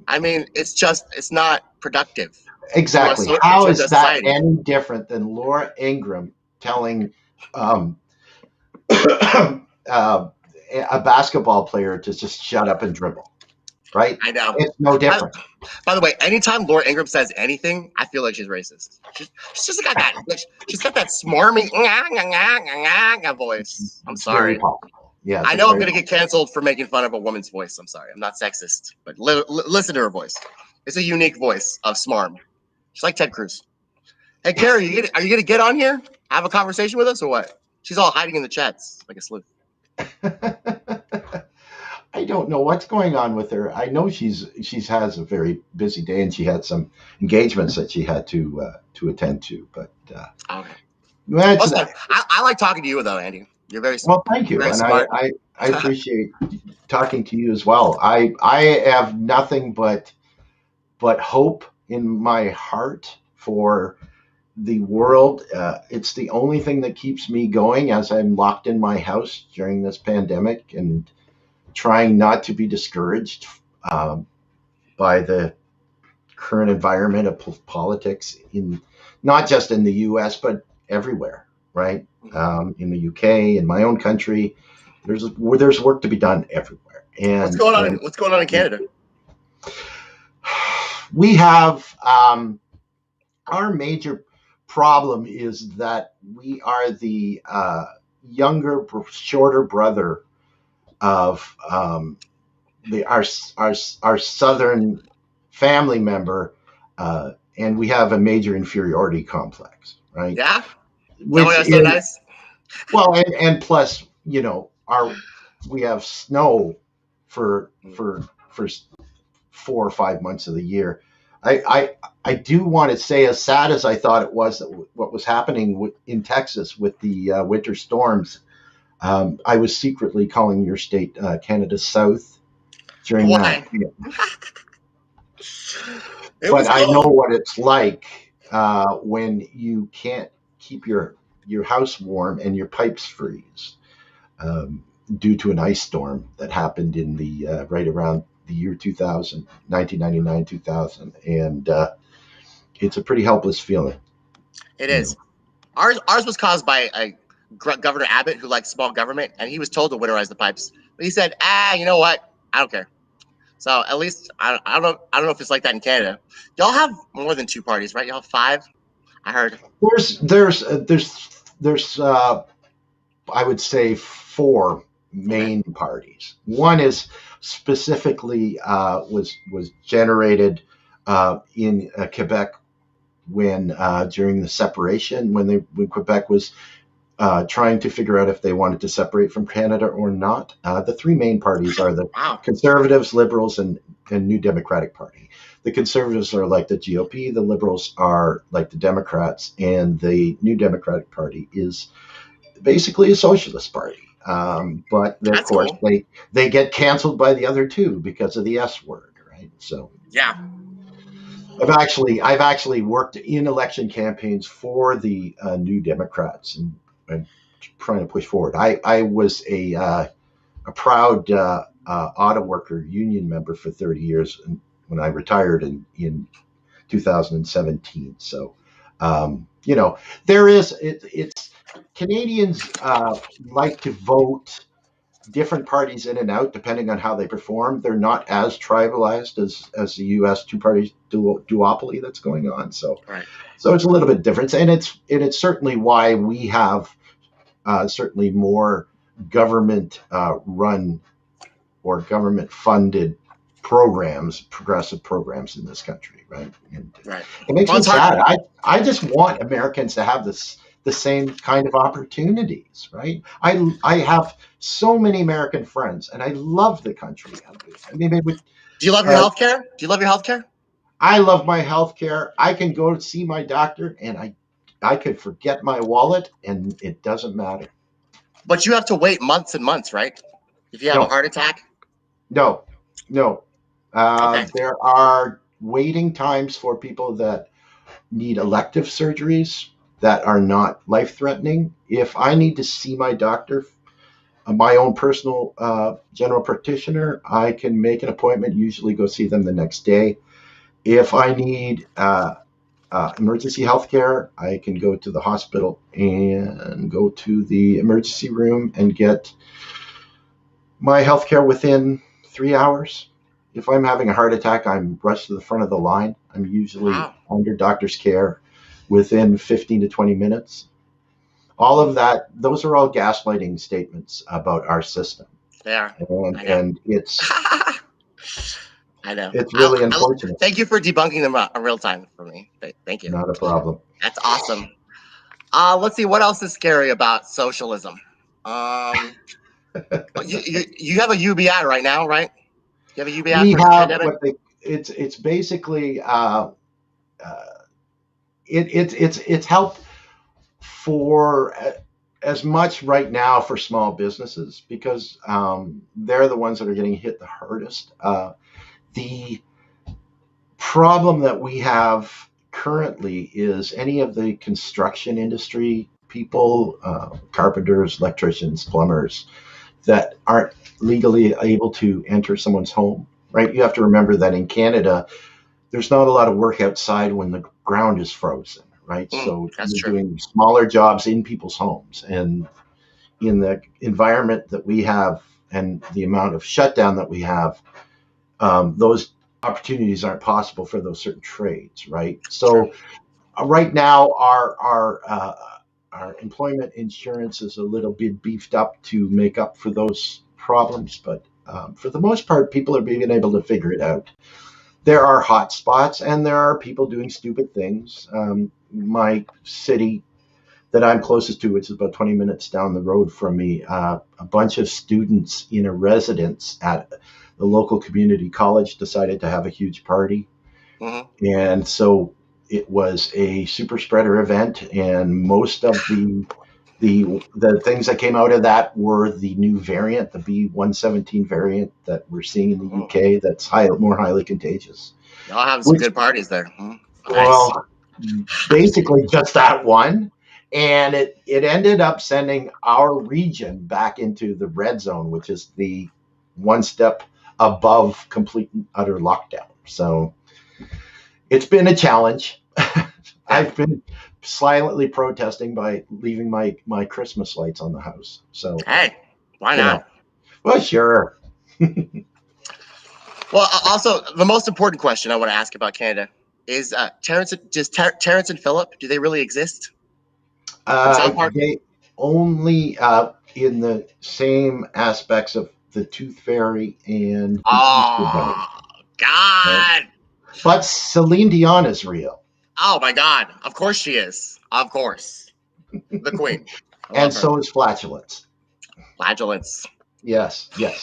I mean, it's not productive. Exactly. How is that any different than Laura Ingraham telling a basketball player to just shut up and dribble? Right? I know. It's no different. By the way, anytime Laura Ingraham says anything, I feel like she's racist. She's just got that. She's got that smarmy voice. I'm sorry. Yeah, I know I'm going to get canceled for making fun of a woman's voice. I'm sorry. I'm not sexist, but listen to her voice. It's a unique voice of smarm. She's like Ted Cruz. Hey, Carrie, are you going to get on here? Have a conversation with us or what? She's all hiding in the chats like a sleuth. I don't know what's going on with her. I know she's has a very busy day and she had some engagements that she had to attend to. But okay. I like talking to you though, Andy. You're very well. Thank you, and smart. I appreciate talking to you as well. I have nothing but hope in my heart for the world. It's the only thing that keeps me going as I'm locked in my house during this pandemic and trying not to be discouraged by the current environment of politics in not just in the U.S. but everywhere, right? In the UK, in my own country, there's work to be done everywhere. And what's going on in Canada? We have our major problem is that we are the younger, shorter brother of our southern family member, and we have a major inferiority complex, right? Yeah, which that's so nice. Well, and plus, we have snow for 4 or 5 months of the year. I do want to say, as sad as I thought it was, that what was happening in Texas with the winter storms. I was secretly calling your state Canada South during that. But I know what it's like when you can't keep your house warm and your pipes freeze due to an ice storm that happened in the right around the year 2000, 1999, 2000. And it's a pretty helpless feeling. It is. Ours was caused by Governor Abbott, who likes small government, and he was told to winterize the pipes. But he said, you know what? I don't care. So at least I don't know if it's like that in Canada. Y'all have more than 2 parties, right? Y'all have 5. I heard. There's I would say 4 main parties. One is specifically was generated in Quebec when during the separation, when Quebec was trying to figure out if they wanted to separate from Canada or not. The 3 main parties are the Conservatives, Liberals, and New Democratic Party. The Conservatives are like the GOP, the Liberals are like the Democrats, and the New Democratic Party is basically a socialist party. But of course, cool. they get canceled by the other 2 because of the S word, right? So yeah. I've actually worked in election campaigns for the New Democrats and trying to push forward. I was a proud auto worker union member for 30 years when I retired in 2017. So, there is it's Canadians like to vote different parties in and out depending on how they perform. They're not as tribalized as the U.S. 2-party duopoly that's going on. So, right. So it's a little bit different, and it's certainly why we have certainly more government run or government funded programs, progressive programs in this country, right? And right. It makes me sad. I just want Americans to have the same kind of opportunities, right? I have so many American friends, and I love the country. I mean, do you love your healthcare? Do you love your healthcare? I love my healthcare. I can go to see my doctor, and I could forget my wallet, and it doesn't matter. But you have to wait months and months, right? If you have a heart attack? No. Okay. There are waiting times for people that need elective surgeries that are not life-threatening. If I need to see my doctor, my own personal general practitioner, I can make an appointment, usually go see them the next day. If I need emergency health care, I can go to the hospital and go to the emergency room and get my health care within 3 hours. If I'm having a heart attack, I'm rushed to the front of the line. I'm usually under doctor's care within 15 to 20 minutes. All of that, those are all gaslighting statements about our system. Yeah. And it's I know. It's really unfortunate. Thank you for debunking them in real time for me. Thank you. Not a problem. That's awesome. Let's see, what else is scary about socialism? You have a UBI right now, right? You have a UBI We for have pandemic? it's basically it's helped for as much right now for small businesses because they're the ones that are getting hit the hardest. The problem that we have currently is any of the construction industry people, carpenters, electricians, plumbers, that aren't legally able to enter someone's home, right? You have to remember that in Canada, there's not a lot of work outside when the ground is frozen, right? So you're doing smaller jobs in people's homes. And in the environment that we have and the amount of shutdown that we have, those opportunities aren't possible for those certain trades, right? So right now, our employment insurance is a little bit beefed up to make up for those problems, but for the most part, people are being able to figure it out. There are hot spots and there are people doing stupid things. My city that I'm closest to, which is about 20 minutes down the road from me, a bunch of students in a residence at the local community college decided to have a huge party. And so it was a super spreader event, and most of the things that came out of that were the new variant, the B117 variant that we're seeing in the UK. That's more highly contagious. Y'all have some good parties there. Well, basically just that one, and it ended up sending our region back into the red zone, which is the one step above complete and utter lockdown. So it's been a challenge. I've been silently protesting by leaving my Christmas lights on the house. So hey, why not? Well, sure. Well, also the most important question I want to ask about Canada is Terrence and Philip, do they really exist? They only in the same aspects of the Tooth Fairy and God. Right? But Celine Dion is real. Oh my God! Of course she is. Of course, the queen. And so is flatulence. Flatulence. Yes. You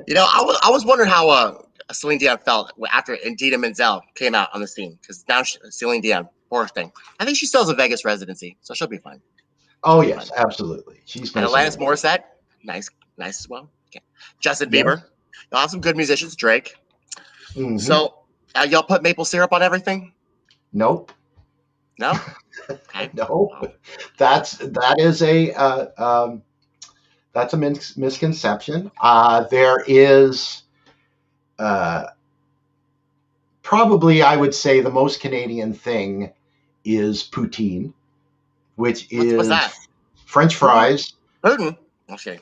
know, I was wondering how Celine Dion felt after Idina Menzel came out on the scene, because now Celine Dion, poor thing. I think she still has a Vegas residency, so she'll be fine. Oh yes, absolutely. She's and Alanis Morissette, nice as well. Okay. Justin Bieber, y'all have some good musicians. Drake. So y'all put maple syrup on everything? Nope. No. Okay. No. That is that's a misconception. There is probably, I would say, the most Canadian thing is poutine, which is what's that? French fries. Putin. Okay.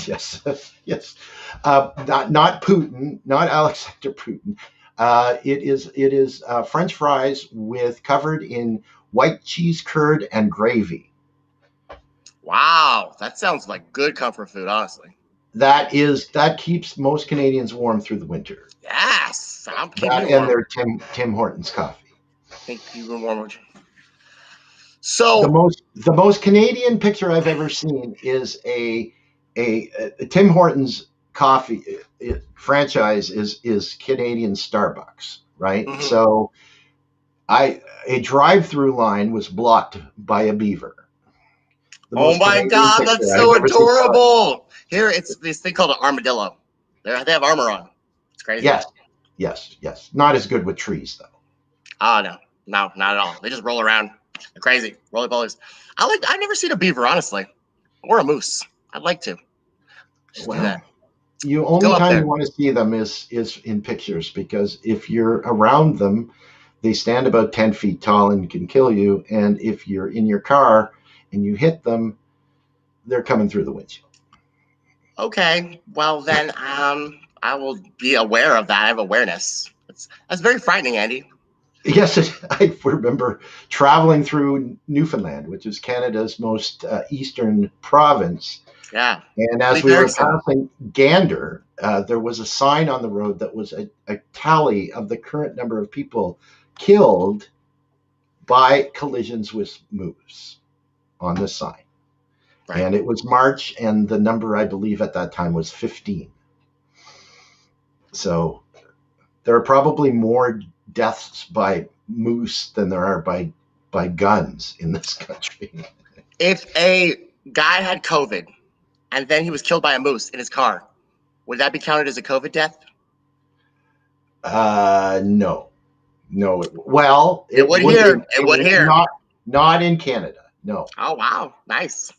Yes. Not Putin, not Alexander Putin. It is French fries covered in white cheese curd and gravy. Wow, that sounds like good comfort food, honestly. That keeps most Canadians warm through the winter. Yes, and their Tim Hortons coffee. Think you warm. So the most Canadian picture I've ever seen is a Tim Hortons coffee franchise is Canadian Starbucks, right? So a drive-through line was blocked by a beaver. Oh my God, that's so adorable! Here, it's this thing called an armadillo. They have armor on. It's crazy. Yes. Not as good with trees though. Oh no, not at all. They just roll around. They're crazy, roly polies. I've never seen a beaver, honestly, or a moose. I'd like to. Just do that. You only time you want to see them is in pictures, because if you're around them, they stand about 10 feet tall and can kill you. And if you're in your car and you hit them, they're coming through the windshield. Okay, well then, I will be aware of that. I have awareness. That's very frightening, Andy. Yes, I remember traveling through Newfoundland, which is Canada's most eastern province. Yeah. And as we were passing Gander, there was a sign on the road that was a tally of the current number of people killed by collisions with moose on the sign. Right. And it was March, and the number, I believe, at that time was 15. So there are probably more deaths by moose than there are by guns in this country. If a guy had COVID and then he was killed by a moose in his car, would that be counted as a COVID death? No. Well, it would here. It would here. Not in Canada. No. Oh wow, nice.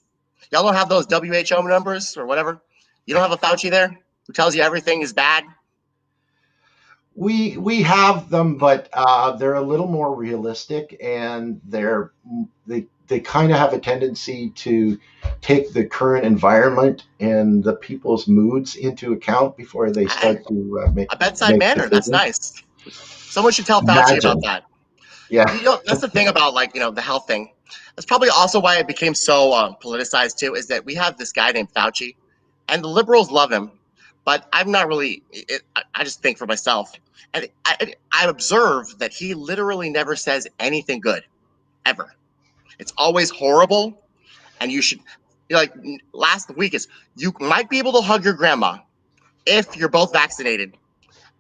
Y'all don't have those WHO numbers or whatever. You don't have a Fauci there who tells you everything is bad. We have them, but they're a little more realistic, and they kind of have a tendency to take the current environment and the people's moods into account before they start to make a bedside manner. That's nice. Someone should tell Fauci about that. Yeah, that's the thing about the health thing. That's probably also why it became so politicized too. Is that we have this guy named Fauci, and the liberals love him, but I'm not really. I just think for myself. And I observe that he literally never says anything good, ever. It's always horrible, and you should, last week is, you might be able to hug your grandma if you're both vaccinated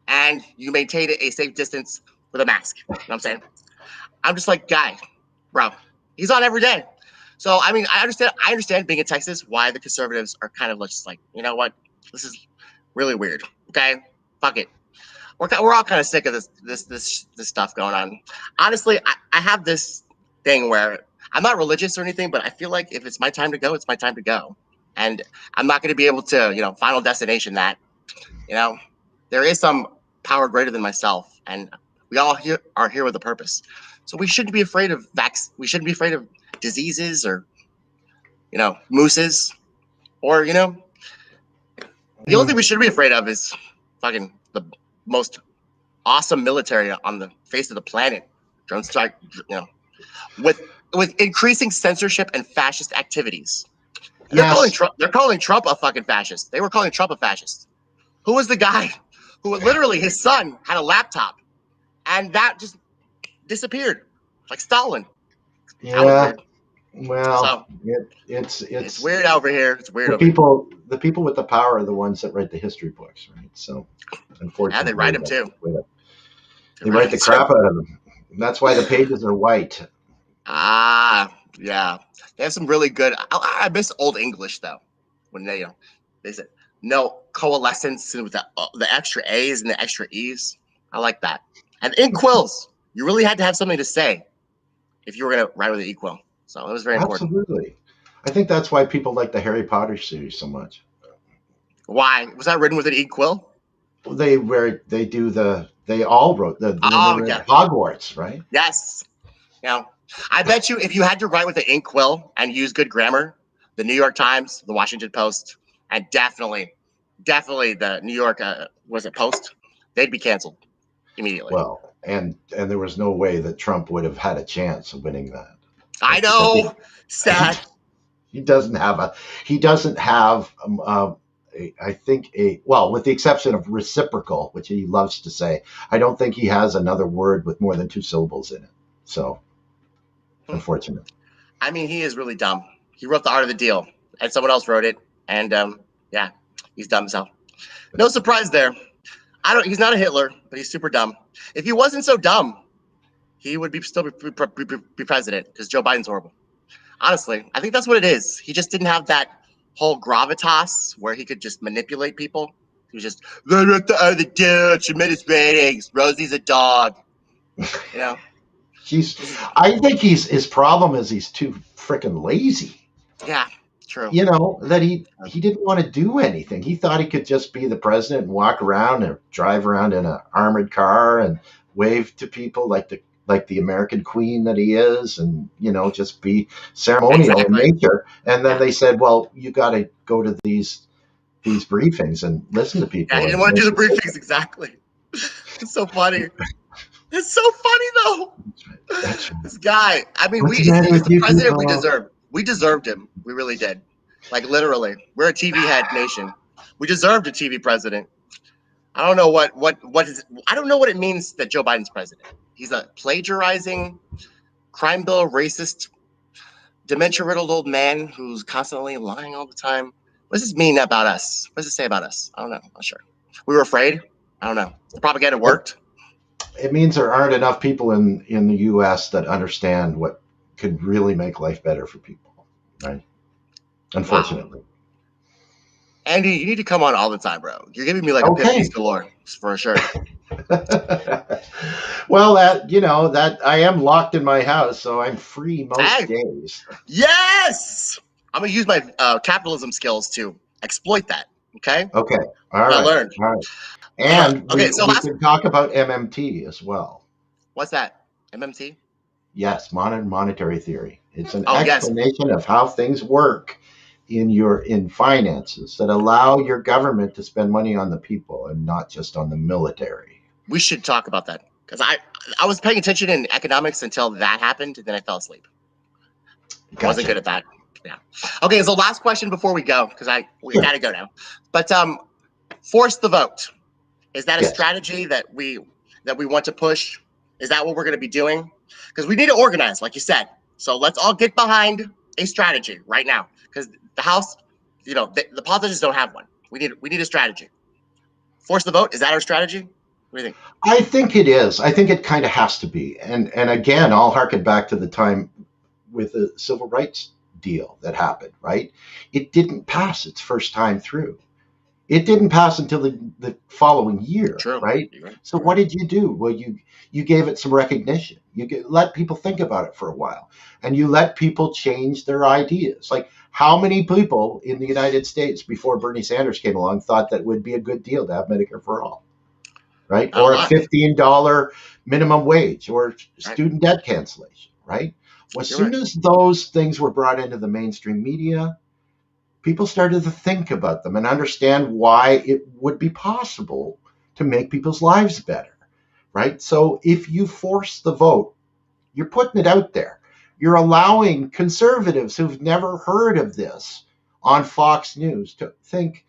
and you maintain a safe distance with a mask. You know what I'm saying? I'm just like, guy, bro, he's on every day. So, I mean, I understand being in Texas, why the conservatives are kind of just like, you know what, this is really weird, okay? Fuck it. We're all kind of sick of this stuff going on. Honestly, I have this thing where I'm not religious or anything, but I feel like if it's my time to go, it's my time to go. And I'm not going to be able to, final destination that, there is some power greater than myself, and we all are here with a purpose. So we shouldn't be afraid of we shouldn't be afraid of diseases or, mooses or, the only thing we should be afraid of is fucking the most awesome military on the face of the planet. Drone strike, with increasing censorship and fascist activities. They're calling Trump a fucking fascist. They were calling Trump a fascist. Who was the guy who literally his son had a laptop and that just disappeared like Stalin? Yeah. Well, so, it's weird over here. It's weird. The people with the power are the ones that write the history books, right? So, unfortunately, yeah, they write them too. They write the crap out of them. That's why the pages are white. Ah, yeah. They have some really good. I miss Old English though, when they said no coalescence with the extra A's and the extra E's. I like that. And inkwills, you really had to have something to say if you were gonna write with an equill. So it was very important. Absolutely. I think that's why people like the Harry Potter series so much. Why? Was that written with an quill? They all wrote the Hogwarts, right? Yes. I bet you if you had to write with an ink quill and use good grammar, the New York Times, the Washington Post, and definitely the New York Post, they'd be canceled immediately. Well, and there was no way that Trump would have had a chance of winning that. I know. Sad. He doesn't have I think with the exception of reciprocal, which he loves to say, I don't think he has another word with more than 2 syllables in it. So, unfortunate. I mean, he is really dumb. He wrote The Art of the Deal, and someone else wrote it, and he's dumb himself. No surprise there. He's not a Hitler, but he's super dumb. If he wasn't so dumb, he would still be president, because Joe Biden's horrible. Honestly, I think that's what it is. He just didn't have that whole gravitas where he could just manipulate people. He was just the dude, tremendous ratings. Rosie's a dog. You know, I think his problem is he's too freaking lazy. yeah, true. You know, that he didn't want to do anything. He thought he could just be the president and walk around and drive around in an armored car and wave to people like the American queen that he is, and just be ceremonial in nature. And then they said, well, you got to go to these briefings and listen to people. Yeah, he didn't want to do the briefings, exactly. It's so funny. It's so funny though. That's right. This guy. I mean, he's the president we deserved. We deserved him. We really did. Like literally, we're a TV head nation. We deserved a TV president. I don't know what I don't know what it means that Joe Biden's president. He's a plagiarizing, crime bill racist, dementia-riddled old man who's constantly lying all the time. What does this mean about us? What does it say about us? I don't know. I'm not sure. We were afraid. I don't know. The propaganda worked. It means there aren't enough people in the U.S. that understand what could really make life better for people, right? Unfortunately. Wow. Andy, you need to come on all the time, bro. You're giving me like a piece galore, for sure. Well, that I am locked in my house, so I'm free most days. Yes, I'm gonna use my capitalism skills to exploit that. Okay. Okay. All right. I learned. All right. And we can talk about MMT as well. What's that? MMT? Yes, monetary theory. It's an explanation of how things work in finances that allow your government to spend money on the people and not just on the military. We should talk about that because I was paying attention in economics until that happened, and then I fell asleep. Gotcha. I wasn't good at that. Yeah. Okay, so last question before we go, because we gotta go now. But force the vote. Is that a strategy that we want to push? Is that what we're going to be doing? Because we need to organize, like you said. So let's all get behind a strategy right now. Because the House, the politicians don't have one. We need a strategy. Force the vote. Is that our strategy? What do you think? I think it is. I think it kind of has to be. And again, I'll harken back to the time with the civil rights deal that happened, right? It didn't pass its first time through. It didn't pass until the following year, right? So what did you do? Well, you gave it some recognition. You let people think about it for a while, and you let people change their ideas. Like, how many people in the United States before Bernie Sanders came along thought that it would be a good deal to have Medicare for all, right? Or a $15 minimum wage, or student debt cancellation, right? Well, as soon as those things were brought into the mainstream media, people started to think about them and understand why it would be possible to make people's lives better, right? So if you force the vote, you're putting it out there. You're allowing conservatives who've never heard of this on Fox News to think,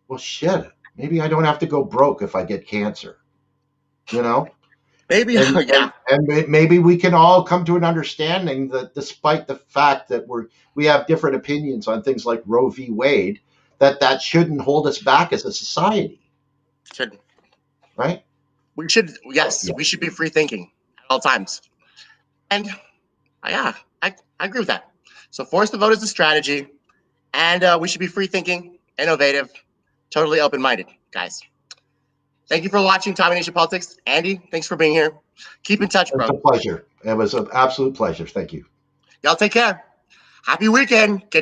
well, shit, maybe I don't have to go broke if I get cancer, Maybe, and maybe we can all come to an understanding that despite the fact that we have different opinions on things like Roe v. Wade, that shouldn't hold us back as a society. Shouldn't. Right? We should, we should be free thinking at all times. And I agree with that. So force the vote is a strategy, and we should be free thinking, innovative, totally open-minded, guys. Thank you for watching Tommy Nation Politics. Andy, thanks for being here. Keep in touch, bro. It's a pleasure. It was an absolute pleasure. Thank you. Y'all take care. Happy weekend. Get